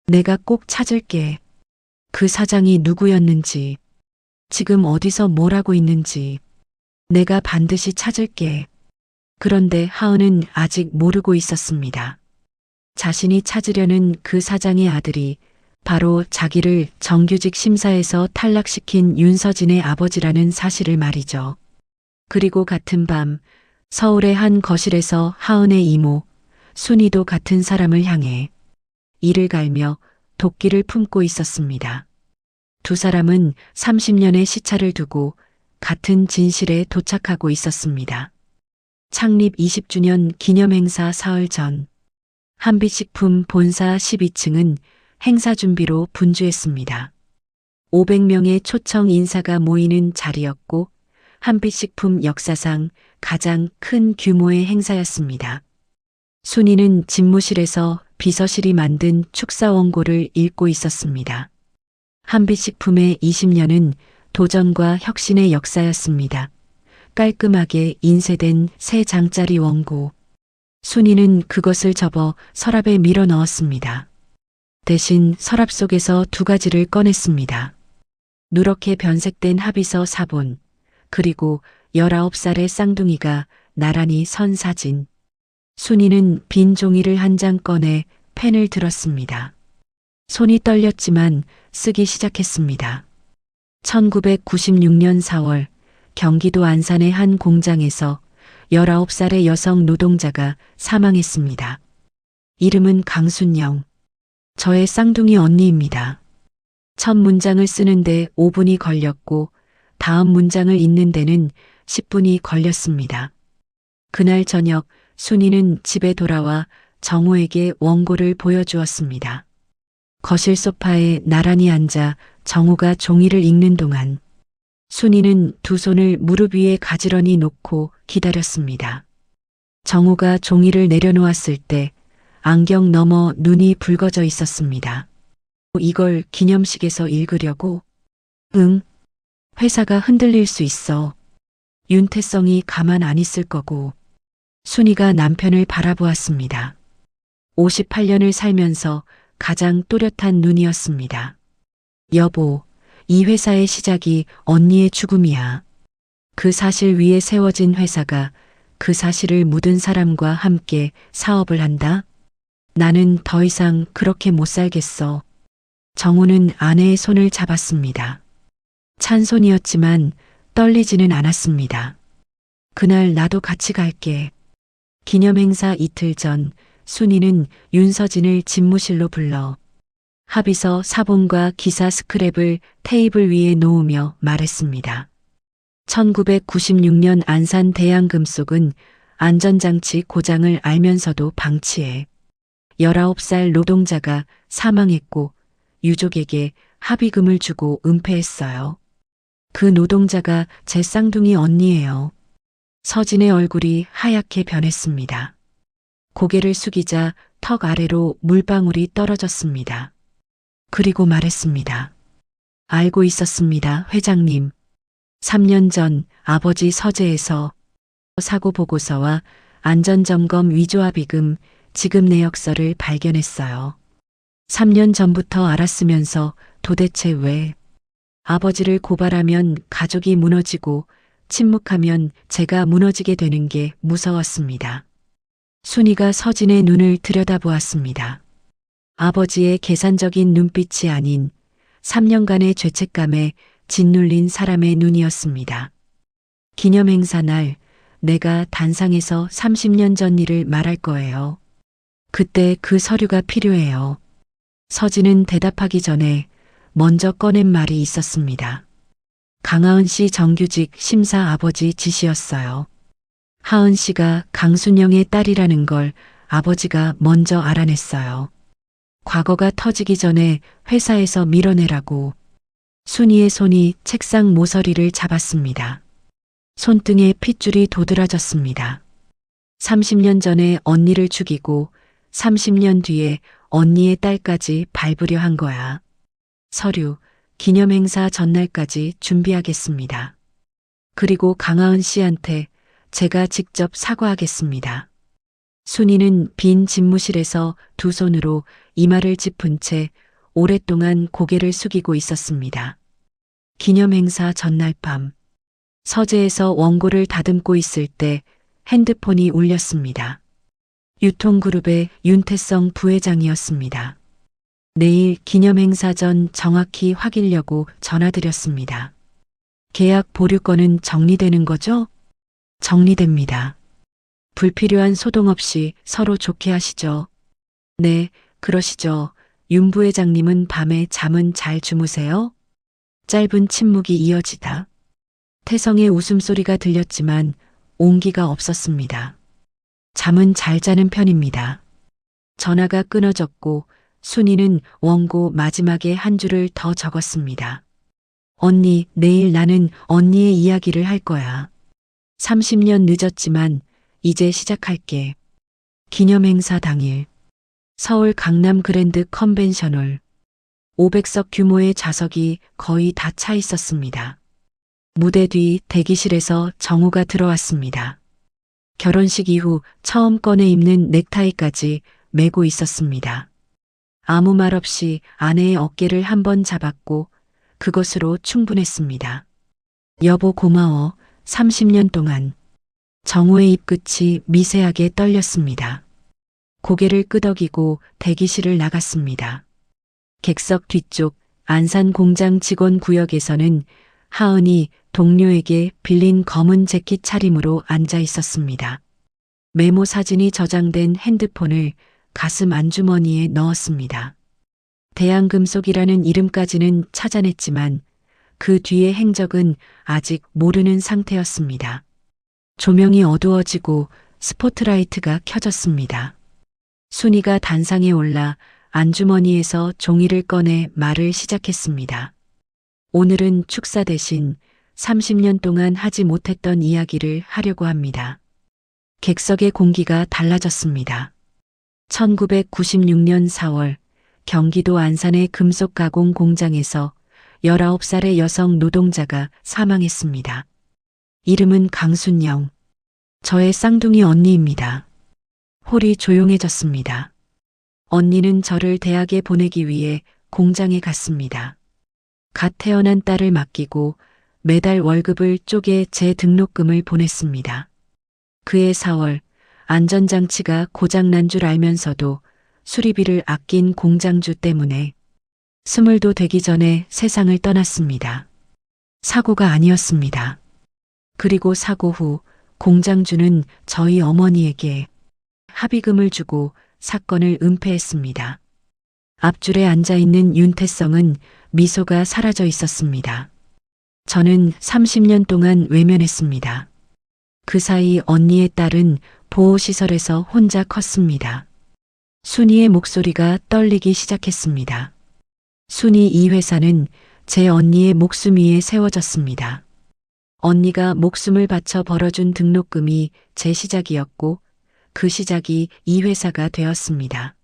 내가 꼭 찾을게. 그 사장이 누구였는지. 지금 어디서 뭘 하고 있는지 내가 반드시 찾을게. 그런데 하은은 아직 모르고 있었습니다. 자신이 찾으려는 그 사장의 아들이 바로 자기를 정규직 심사에서 탈락시킨 윤서진의 아버지라는 사실을 말이죠. 그리고 같은 밤 서울의 한 거실에서 하은의 이모 순이도 같은 사람을 향해 이를 갈며 도끼를 품고 있었습니다. 두 사람은 30년의 시차를 두고 같은 진실에 도착하고 있었습니다. 창립 20주년 기념행사 사흘 전 한빛식품 본사 12층은 행사 준비로 분주했습니다. 500명의 초청 인사가 모이는 자리였고 한빛식품 역사상 가장 큰 규모의 행사였습니다. 순이는 집무실에서 비서실이 만든 축사 원고를 읽고 있었습니다. 한빛식품의 20년은 도전과 혁신의 역사였습니다. 깔끔하게 인쇄된 3장짜리 원고. 순이는 그것을 접어 서랍에 밀어 넣었습니다. 대신 서랍 속에서 2가지를 꺼냈습니다. 누렇게 변색된 합의서 사본, 그리고 19살의 쌍둥이가 나란히 선 사진. 순이는 빈 종이를 한 장 꺼내 펜을 들었습니다. 손이 떨렸지만 쓰기 시작했습니다. 1996년 4월 경기도 안산의 한 공장에서 19살의 여성 노동자가 사망했습니다. 이름은 강순영. 저의 쌍둥이 언니입니다. 첫 문장을 쓰는데 5분이 걸렸고 다음 문장을 읽는 데는 10분이 걸렸습니다. 그날 저녁 순이는 집에 돌아와 정우에게 원고를 보여주었습니다. 거실 소파에 나란히 앉아 정우가 종이를 읽는 동안 순이는 2 손을 무릎 위에 가지런히 놓고 기다렸습니다. 정우가 종이를 내려놓았을 때 안경 너머 눈이 붉어져 있었습니다. 이걸 기념식에서 읽으려고? 응. 회사가 흔들릴 수 있어. 윤태성이 가만 안 있을 거고. 순이가 남편을 바라보았습니다. 58년을 살면서 가장 또렷한 눈이었습니다. 여보, 이 회사의 시작이 언니의 죽음이야. 그 사실 위에 세워진 회사가 그 사실을 묻은 사람과 함께 사업을 한다? 나는 더 이상 그렇게 못 살겠어. 정우는 아내의 손을 잡았습니다. 찬 손이었지만 떨리지는 않았습니다. 그날 나도 같이 갈게. 기념행사 이틀 전 순이는 윤서진을 집무실로 불러 합의서 사본과 기사 스크랩을 테이블 위에 놓으며 말했습니다. 1996년 안산 대양금속은 안전장치 고장을 알면서도 방치해 19살 노동자가 사망했고 유족에게 합의금을 주고 은폐했어요. 그 노동자가 제 쌍둥이 언니예요. 서진의 얼굴이 하얗게 변했습니다. 고개를 숙이자 턱 아래로 물방울이 떨어졌습니다. 그리고 말했습니다. 알고 있었습니다, 회장님. 3년 전 아버지 서재에서 사고 보고서와 안전점검 위조합의금 지급 내역서를 발견했어요. 3년 전부터 알았으면서 도대체 왜? 아버지를 고발하면 가족이 무너지고 침묵하면 제가 무너지게 되는 게 무서웠습니다. 순이가 서진의 눈을 들여다보았습니다. 아버지의 계산적인 눈빛이 아닌 3년간의 죄책감에 짓눌린 사람의 눈이었습니다. 기념행사 날 내가 단상에서 30년 전 일을 말할 거예요. 그때 그 서류가 필요해요. 서진은 대답하기 전에 먼저 꺼낸 말이 있었습니다. 강하은 씨 정규직 심사 아버지 지시였어요. 하은 씨가 강순영의 딸이라는 걸 아버지가 먼저 알아냈어요. 과거가 터지기 전에 회사에서 밀어내라고. 순이의 손이 책상 모서리를 잡았습니다. 손등에 핏줄이 도드라졌습니다. 30년 전에 언니를 죽이고 30년 뒤에 언니의 딸까지 밟으려 한 거야. 서류, 기념행사 전날까지 준비하겠습니다. 그리고 강하은 씨한테 제가 직접 사과하겠습니다. 순이는 빈 집무실에서 2 손으로 이마를 짚은 채 오랫동안 고개를 숙이고 있었습니다. 기념행사 전날 밤 서재에서 원고를 다듬고 있을 때 핸드폰이 울렸습니다. 유통그룹의 윤태성 부회장이었습니다. 내일 기념행사 전 정확히 확인려고 전화드렸습니다. 계약 보류건은 정리되는 거죠? 정리됩니다. 불필요한 소동 없이 서로 좋게 하시죠. 네, 그러시죠. 윤 부회장님은 밤에 잠은 잘 주무세요? 짧은 침묵이 이어지다. 태성의 웃음소리가 들렸지만 온기가 없었습니다. 잠은 잘 자는 편입니다. 전화가 끊어졌고 순이는 원고 마지막에 한 줄을 더 적었습니다. 언니, 내일 나는 언니의 이야기를 할 거야. 30년 늦었지만 이제 시작할게. 기념행사 당일 서울 강남 그랜드 컨벤션홀 500석 규모의 좌석이 거의 다 차 있었습니다. 무대 뒤 대기실에서 정우가 들어왔습니다. 결혼식 이후 처음 꺼내 입는 넥타이까지 메고 있었습니다. 아무 말 없이 아내의 어깨를 한번 잡았고 그것으로 충분했습니다. 여보 고마워. 30년 동안. 정우의 입끝이 미세하게 떨렸습니다. 고개를 끄덕이고 대기실을 나갔습니다. 객석 뒤쪽 안산 공장 직원 구역에서는 하은이 동료에게 빌린 검은 재킷 차림으로 앉아 있었습니다. 메모 사진이 저장된 핸드폰을 가슴 안주머니에 넣었습니다. 대한금속이라는 이름까지는 찾아냈지만 그 뒤의 행적은 아직 모르는 상태였습니다. 조명이 어두워지고 스포트라이트가 켜졌습니다. 순이가 단상에 올라 안주머니에서 종이를 꺼내 말을 시작했습니다. 오늘은 축사 대신 30년 동안 하지 못했던 이야기를 하려고 합니다. 객석의 공기가 달라졌습니다. 1996년 4월 경기도 안산의 금속 가공 공장에서 19살의 여성 노동자가 사망했습니다. 이름은 강순영. 저의 쌍둥이 언니입니다. 홀이 조용해졌습니다. 언니는 저를 대학에 보내기 위해 공장에 갔습니다. 갓 태어난 딸을 맡기고 매달 월급을 쪼개 제 등록금을 보냈습니다. 그해 4월 안전장치가 고장난 줄 알면서도 수리비를 아낀 공장주 때문에 20도 되기 전에 세상을 떠났습니다. 사고가 아니었습니다. 그리고 사고 후 공장주는 저희 어머니에게 합의금을 주고 사건을 은폐했습니다. 앞줄에 앉아있는 윤태성은 미소가 사라져 있었습니다. 저는 30년 동안 외면했습니다. 그 사이 언니의 딸은 보호시설에서 혼자 컸습니다. 순이의 목소리가 떨리기 시작했습니다. 순이 이 회사는 제 언니의 목숨 위에 세워졌습니다. 언니가 목숨을 바쳐 벌어준 등록금이 제 시작이었고 그 시작이 이 회사가 되었습니다.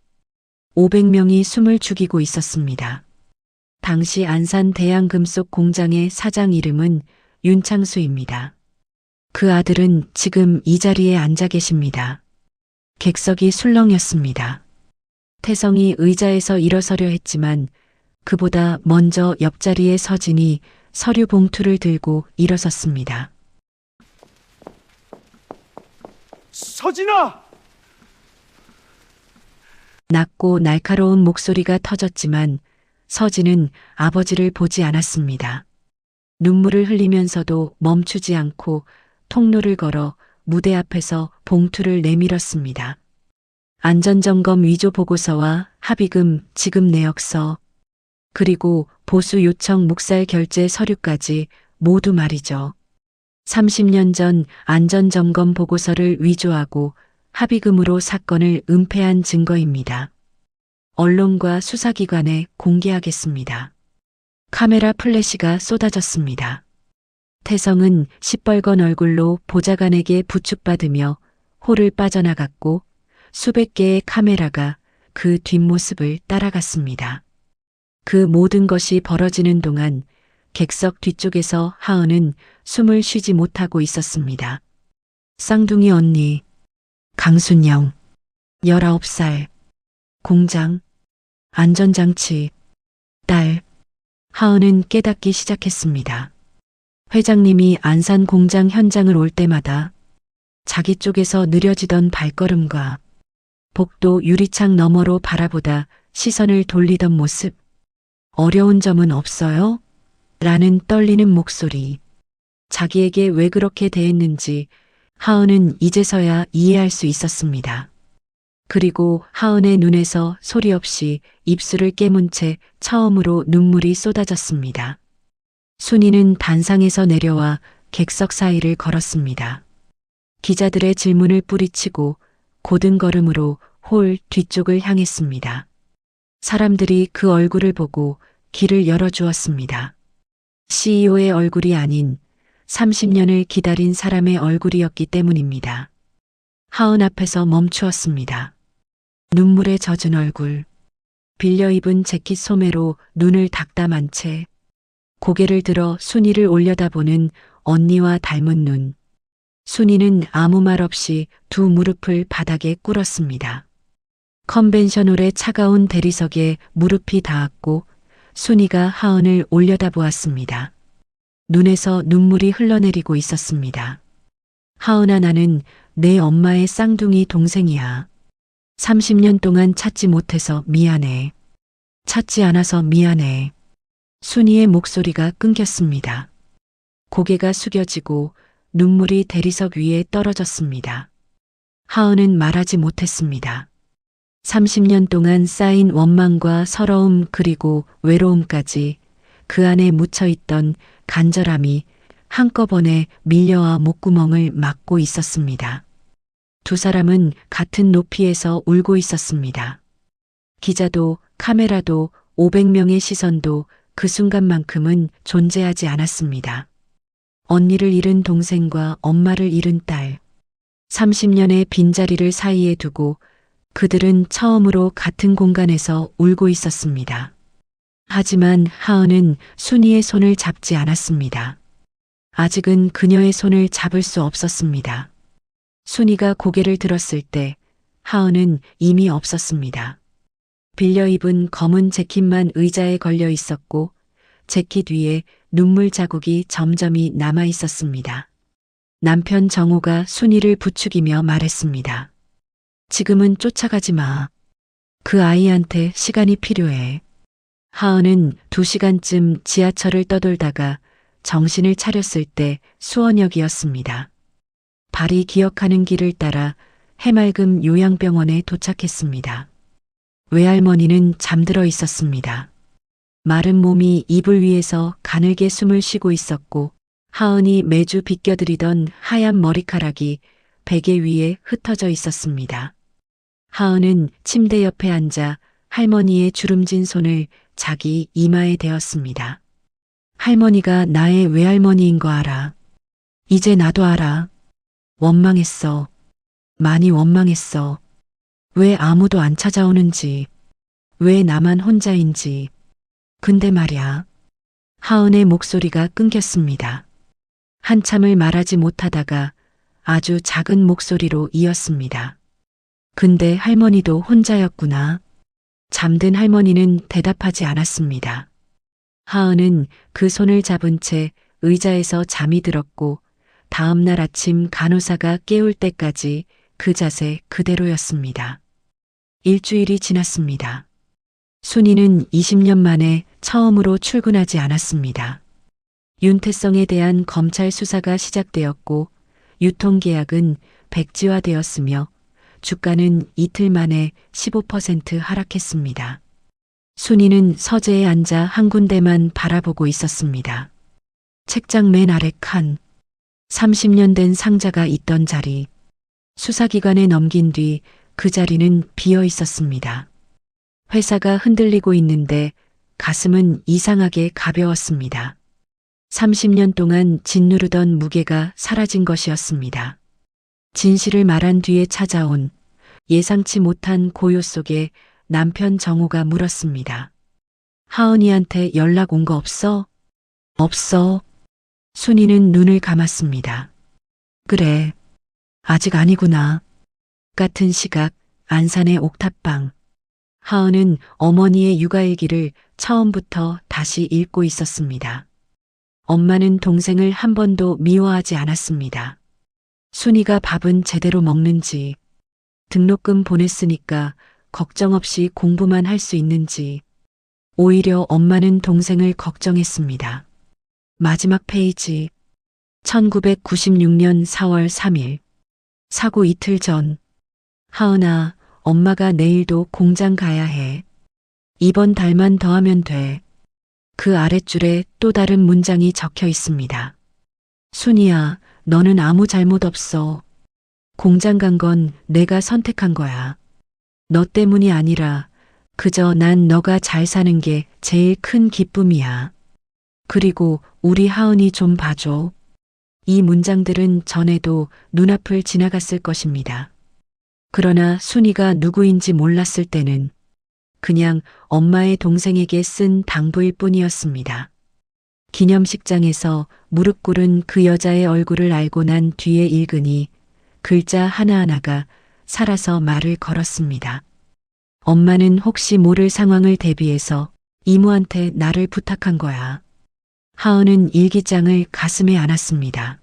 500명이 숨을 죽이고 있었습니다. 당시 안산 대양금속 공장의 사장 이름은 윤창수입니다. 그 아들은 지금 이 자리에 앉아 계십니다. 객석이 술렁였습니다. 태성이 의자에서 일어서려 했지만 그보다 먼저 옆자리에 서진이 서류 봉투를 들고 일어섰습니다. 서진아! 낮고 날카로운 목소리가 터졌지만 서진은 아버지를 보지 않았습니다. 눈물을 흘리면서도 멈추지 않고 통로를 걸어 무대 앞에서 봉투를 내밀었습니다. 안전점검 위조 보고서와 합의금 지급 내역서 그리고 보수 요청 묵살 결제 서류까지 모두 말이죠. 30년 전 안전점검 보고서를 위조하고 합의금으로 사건을 은폐한 증거입니다. 언론과 수사기관에 공개하겠습니다. 카메라 플래시가 쏟아졌습니다. 태성은 시뻘건 얼굴로 보좌관에게 부축받으며 홀을 빠져나갔고 수백 개의 카메라가 그 뒷모습을 따라갔습니다. 그 모든 것이 벌어지는 동안 객석 뒤쪽에서 하은은 숨을 쉬지 못하고 있었습니다. 쌍둥이 언니, 강순영, 19살, 공장, 안전장치, 딸, 하은은 깨닫기 시작했습니다. 회장님이 안산 공장 현장을 올 때마다 자기 쪽에서 느려지던 발걸음과 복도 유리창 너머로 바라보다 시선을 돌리던 모습, 어려운 점은 없어요? 라는 떨리는 목소리, 자기에게 왜 그렇게 대했는지 하은은 이제서야 이해할 수 있었습니다. 그리고 하은의 눈에서 소리 없이 입술을 깨문 채 처음으로 눈물이 쏟아졌습니다. 순이는 단상에서 내려와 객석 사이를 걸었습니다. 기자들의 질문을 뿌리치고 고든 걸음으로 홀 뒤쪽을 향했습니다. 사람들이 그 얼굴을 보고 길을 열어주었습니다. CEO의 얼굴이 아닌 30년을 기다린 사람의 얼굴이었기 때문입니다. 하은 앞에서 멈추었습니다. 눈물에 젖은 얼굴, 빌려 입은 재킷 소매로 눈을 닦다만 채 고개를 들어 순이를 올려다보는 언니와 닮은 눈. 순이는 아무 말 없이 두 무릎을 바닥에 꿇었습니다. 컨벤션홀의 차가운 대리석에 무릎이 닿았고 순이가 하은을 올려다보았습니다. 눈에서 눈물이 흘러내리고 있었습니다. 하은아, 나는 내 엄마의 쌍둥이 동생이야. 30년 동안 찾지 못해서 미안해. 찾지 않아서 미안해. 순이의 목소리가 끊겼습니다. 고개가 숙여지고 눈물이 대리석 위에 떨어졌습니다. 하은은 말하지 못했습니다. 30년 동안 쌓인 원망과 서러움 그리고 외로움까지 그 안에 묻혀있던 간절함이 한꺼번에 밀려와 목구멍을 막고 있었습니다. 두 사람은 같은 높이에서 울고 있었습니다. 기자도 카메라도 500명의 시선도 그 순간만큼은 존재하지 않았습니다. 언니를 잃은 동생과 엄마를 잃은 딸, 30년의 빈자리를 사이에 두고 그들은 처음으로 같은 공간에서 울고 있었습니다. 하지만 하은은 순이의 손을 잡지 않았습니다. 아직은 그녀의 손을 잡을 수 없었습니다. 순이가 고개를 들었을 때 하은은 이미 없었습니다. 빌려 입은 검은 재킷만 의자에 걸려 있었고 재킷 위에 눈물 자국이 점점이 남아 있었습니다. 남편 정호가 순이를 부추기며 말했습니다. 지금은 쫓아가지 마. 그 아이한테 시간이 필요해. 하은은 2시간쯤 지하철을 떠돌다가 정신을 차렸을 때 수원역이었습니다. 발이 기억하는 길을 따라 해맑음 요양병원에 도착했습니다. 외할머니는 잠들어 있었습니다. 마른 몸이 이불 위에서 가늘게 숨을 쉬고 있었고 하은이 매주 빗겨드리던 하얀 머리카락이 베개 위에 흩어져 있었습니다. 하은은 침대 옆에 앉아 할머니의 주름진 손을 자기 이마에 대었습니다. 할머니가 나의 외할머니인 거 알아. 이제 나도 알아. 원망했어. 많이 원망했어. 왜 아무도 안 찾아오는지, 왜 나만 혼자인지. 근데 말야. 하은의 목소리가 끊겼습니다. 한참을 말하지 못하다가 아주 작은 목소리로 이었습니다. 근데 할머니도 혼자였구나. 잠든 할머니는 대답하지 않았습니다. 하은은 그 손을 잡은 채 의자에서 잠이 들었고 다음 날 아침 간호사가 깨울 때까지 그 자세 그대로였습니다. 일주일이 지났습니다. 순이는 20년 만에 처음으로 출근하지 않았습니다. 윤태성에 대한 검찰 수사가 시작되었고 유통계약은 백지화되었으며 주가는 이틀 만에 15% 하락했습니다. 순이는 서재에 앉아 한 군데만 바라보고 있었습니다. 책장 맨 아래 칸, 30년 된 상자가 있던 자리, 수사기관에 넘긴 뒤 그 자리는 비어 있었습니다. 회사가 흔들리고 있는데 가슴은 이상하게 가벼웠습니다. 30년 동안 짓누르던 무게가 사라진 것이었습니다. 진실을 말한 뒤에 찾아온 예상치 못한 고요 속에 남편 정호가 물었습니다. 하은이한테 연락 온 거 없어? 없어. 순이는 눈을 감았습니다. 그래. 아직 아니구나. 같은 시각 안산의 옥탑방. 하은은 어머니의 육아일기를 처음부터 다시 읽고 있었습니다. 엄마는 동생을 한 번도 미워하지 않았습니다. 순이가 밥은 제대로 먹는지, 등록금 보냈으니까 걱정 없이 공부만 할 수 있는지, 오히려 엄마는 동생을 걱정했습니다. 마지막 페이지. 1996년 4월 3일. 사고 이틀 전. 하은아, 엄마가 내일도 공장 가야 해. 이번 달만 더 하면 돼. 그 아랫줄에 또 다른 문장이 적혀 있습니다. 순이야, 너는 아무 잘못 없어. 공장 간 건 내가 선택한 거야. 너 때문이 아니라 그저 난 너가 잘 사는 게 제일 큰 기쁨이야. 그리고 우리 하은이 좀 봐줘. 이 문장들은 전에도 눈앞을 지나갔을 것입니다. 그러나 순이가 누구인지 몰랐을 때는 그냥 엄마의 동생에게 쓴 당부일 뿐이었습니다. 기념식장에서 무릎 꿇은 그 여자의 얼굴을 알고 난 뒤에 읽으니 글자 하나하나가 살아서 말을 걸었습니다. 엄마는 혹시 모를 상황을 대비해서 이모한테 나를 부탁한 거야. 하은은 일기장을 가슴에 안았습니다.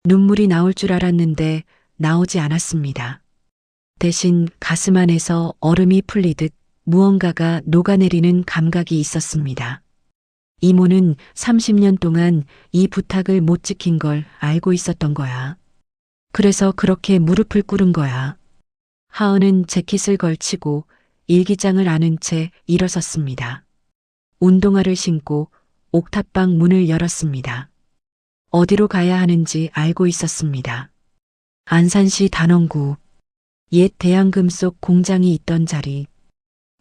눈물이 나올 줄 알았는데 나오지 않았습니다. 대신 가슴 안에서 얼음이 풀리듯 무언가가 녹아내리는 감각이 있었습니다. 이모는 30년 동안 이 부탁을 못 지킨 걸 알고 있었던 거야. 그래서 그렇게 무릎을 꿇은 거야. 하은은 재킷을 걸치고 일기장을 안은 채 일어섰습니다. 운동화를 신고 옥탑방 문을 열었습니다. 어디로 가야 하는지 알고 있었습니다. 안산시 단원구. 옛 대한금속 공장이 있던 자리.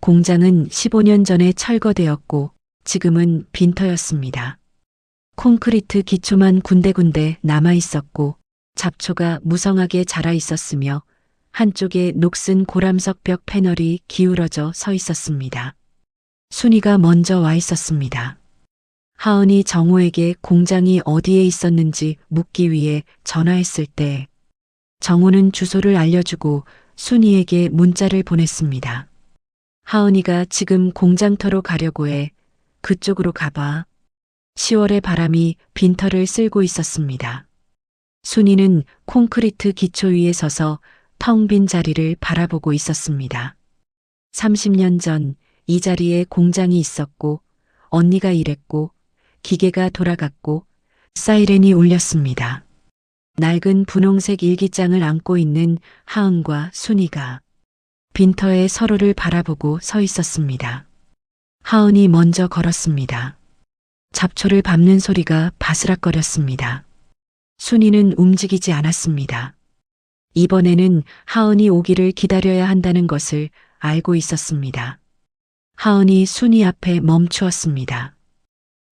공장은 15년 전에 철거되었고 지금은 빈터였습니다. 콘크리트 기초만 군데군데 남아 있었고 잡초가 무성하게 자라 있었으며 한쪽에 녹슨 고람석 벽 패널이 기울어져 서 있었습니다. 순이가 먼저 와 있었습니다. 하은이 정호에게 공장이 어디에 있었는지 묻기 위해 전화했을 때 정호는 주소를 알려주고 순이에게 문자를 보냈습니다. 하은이가 지금 공장터로 가려고 해. 그쪽으로 가봐. 10월의 바람이 빈터를 쓸고 있었습니다. 순이는 콘크리트 기초 위에 서서 텅 빈 자리를 바라보고 있었습니다. 30년 전 이 자리에 공장이 있었고 언니가 일했고 기계가 돌아갔고 사이렌이 울렸습니다. 낡은 분홍색 일기장을 안고 있는 하은과 순이가 빈터에 서로를 바라보고 서 있었습니다. 하은이 먼저 걸었습니다. 잡초를 밟는 소리가 바스락거렸습니다. 순이는 움직이지 않았습니다. 이번에는 하은이 오기를 기다려야 한다는 것을 알고 있었습니다. 하은이 순이 앞에 멈추었습니다.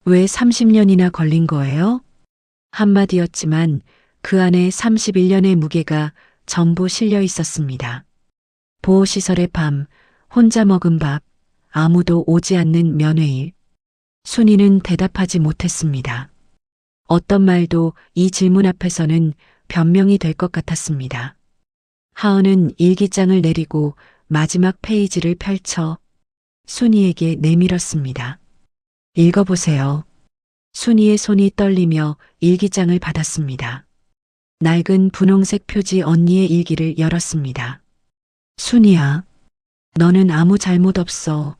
왜 30년이나 걸린 거예요? 한마디였지만 그 안에 31년의 무게가 전부 실려 있었습니다. 보호시설의 밤, 혼자 먹은 밥, 아무도 오지 않는 면회일. 순이는 대답하지 못했습니다. 어떤 말도 이 질문 앞에서는 변명이 될 것 같았습니다. 하은은 일기장을 내리고 마지막 페이지를 펼쳐 순이에게 내밀었습니다. 읽어보세요. 순이의 손이 떨리며 일기장을 받았습니다. 낡은 분홍색 표지 언니의 일기를 열었습니다. 순이야, 너는 아무 잘못 없어.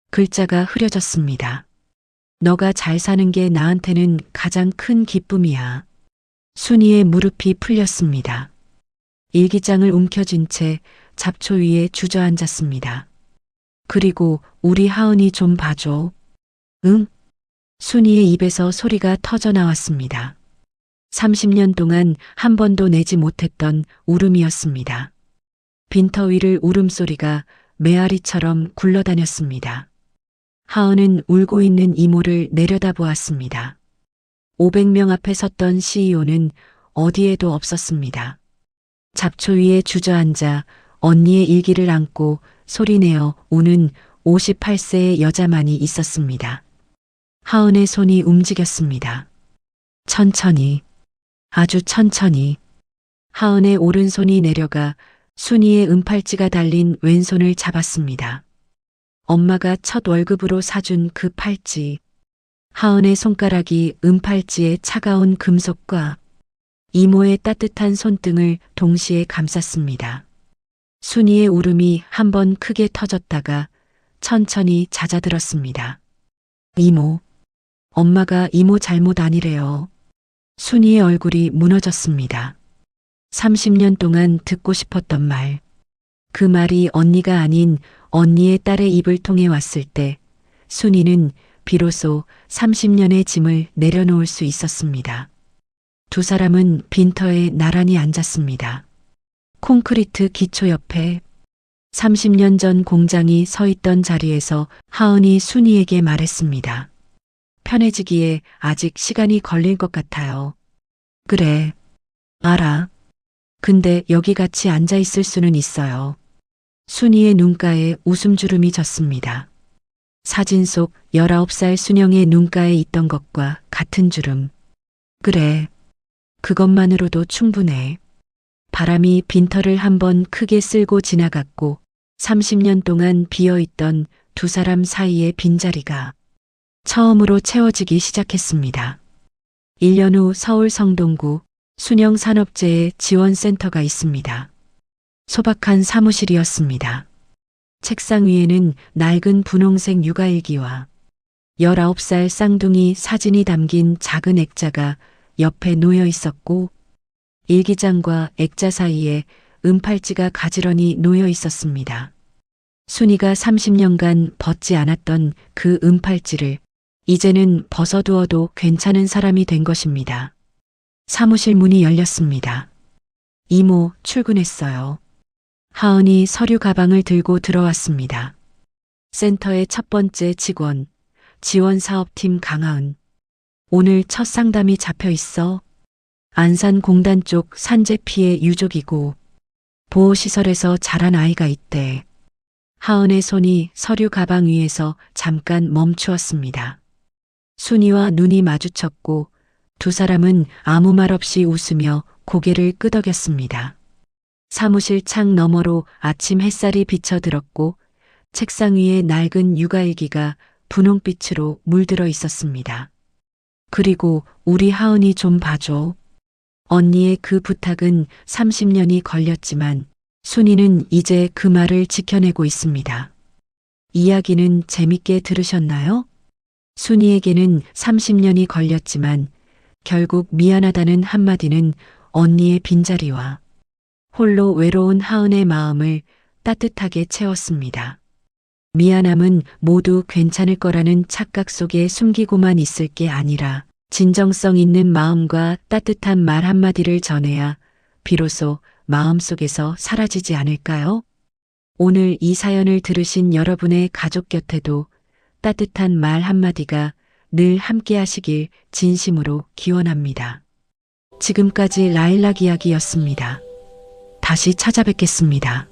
글자가 흐려졌습니다. 너가 잘 사는 게 나한테는 가장 큰 기쁨이야. 순이의 무릎이 풀렸습니다. 일기장을 움켜쥔 채 잡초 위에 주저앉았습니다. 그리고 우리 하은이 좀 봐줘. 응? 순이의 입에서 소리가 터져 나왔습니다. 30년 동안 한 번도 내지 못했던 울음이었습니다. 빈터 위를 울음소리가 메아리처럼 굴러다녔습니다. 하은은 울고 있는 이모를 내려다보았습니다. 500명 앞에 섰던 CEO는 어디에도 없었습니다. 잡초 위에 주저앉아 언니의 일기를 안고 소리내어 우는 58세의 여자만이 있었습니다. 하은의 손이 움직였습니다. 천천히, 아주 천천히. 하은의 오른손이 내려가 순이의 은팔찌가 달린 왼손을 잡았습니다. 엄마가 첫 월급으로 사준 그 팔찌. 하은의 손가락이 은팔찌의 차가운 금속과 이모의 따뜻한 손등을 동시에 감쌌습니다. 순이의 울음이 한번 크게 터졌다가 천천히 잦아들었습니다. 이모, 엄마가 이모 잘못 아니래요. 순이의 얼굴이 무너졌습니다. 30년 동안 듣고 싶었던 말. 그 말이 언니가 아닌 언니의 딸의 입을 통해 왔을 때 순이는 비로소 30년의 짐을 내려놓을 수 있었습니다. 두 사람은 빈터에 나란히 앉았습니다. 콘크리트 기초 옆에 30년 전 공장이 서 있던 자리에서 하은이 순이에게 말했습니다. 편해지기에 아직 시간이 걸릴 것 같아요. 그래, 알아. 근데 여기 같이 앉아 있을 수는 있어요. 순이의 눈가에 웃음주름이 졌습니다. 사진 속 19살 순영의 눈가에 있던 것과 같은 주름. 그래, 그것만으로도 충분해. 바람이 빈터를 한번 크게 쓸고 지나갔고 30년 동안 비어있던 두 사람 사이의 빈자리가 처음으로 채워지기 시작했습니다. 1년 후 서울 성동구 순영산업재해 지원센터가 있습니다. 소박한 사무실이었습니다. 책상 위에는 낡은 분홍색 육아일기와 19살 쌍둥이 사진이 담긴 작은 액자가 옆에 놓여 있었고 일기장과 액자 사이에 은팔찌가 가지런히 놓여 있었습니다. 순이가 30년간 벗지 않았던 그 은팔찌를 이제는 벗어두어도 괜찮은 사람이 된 것입니다. 사무실 문이 열렸습니다. 이모, 출근했어요. 하은이 서류 가방을 들고 들어왔습니다. 센터의 첫 번째 직원, 지원사업팀 강하은. 오늘 첫 상담이 잡혀 있어. 안산공단 쪽 산재 피해 유족이고 보호시설에서 자란 아이가 있대. 하은의 손이 서류 가방 위에서 잠깐 멈추었습니다. 순이와 눈이 마주쳤고 두 사람은 아무 말 없이 웃으며 고개를 끄덕였습니다. 사무실 창 너머로 아침 햇살이 비쳐들었고 책상 위에 낡은 육아일기가 분홍빛으로 물들어 있었습니다. 그리고 우리 하은이 좀 봐줘. 언니의 그 부탁은 30년이 걸렸지만 순이는 이제 그 말을 지켜내고 있습니다. 이야기는 재밌게 들으셨나요? 순이에게는 30년이 걸렸지만 결국 미안하다는 한마디는 언니의 빈자리와 홀로 외로운 하은의 마음을 따뜻하게 채웠습니다. 미안함은 모두 괜찮을 거라는 착각 속에 숨기고만 있을 게 아니라 진정성 있는 마음과 따뜻한 말 한마디를 전해야 비로소 마음속에서 사라지지 않을까요? 오늘 이 사연을 들으신 여러분의 가족 곁에도 따뜻한 말 한마디가 늘 함께 하시길 진심으로 기원합니다. 지금까지 라일락 이야기였습니다. 다시 찾아뵙겠습니다.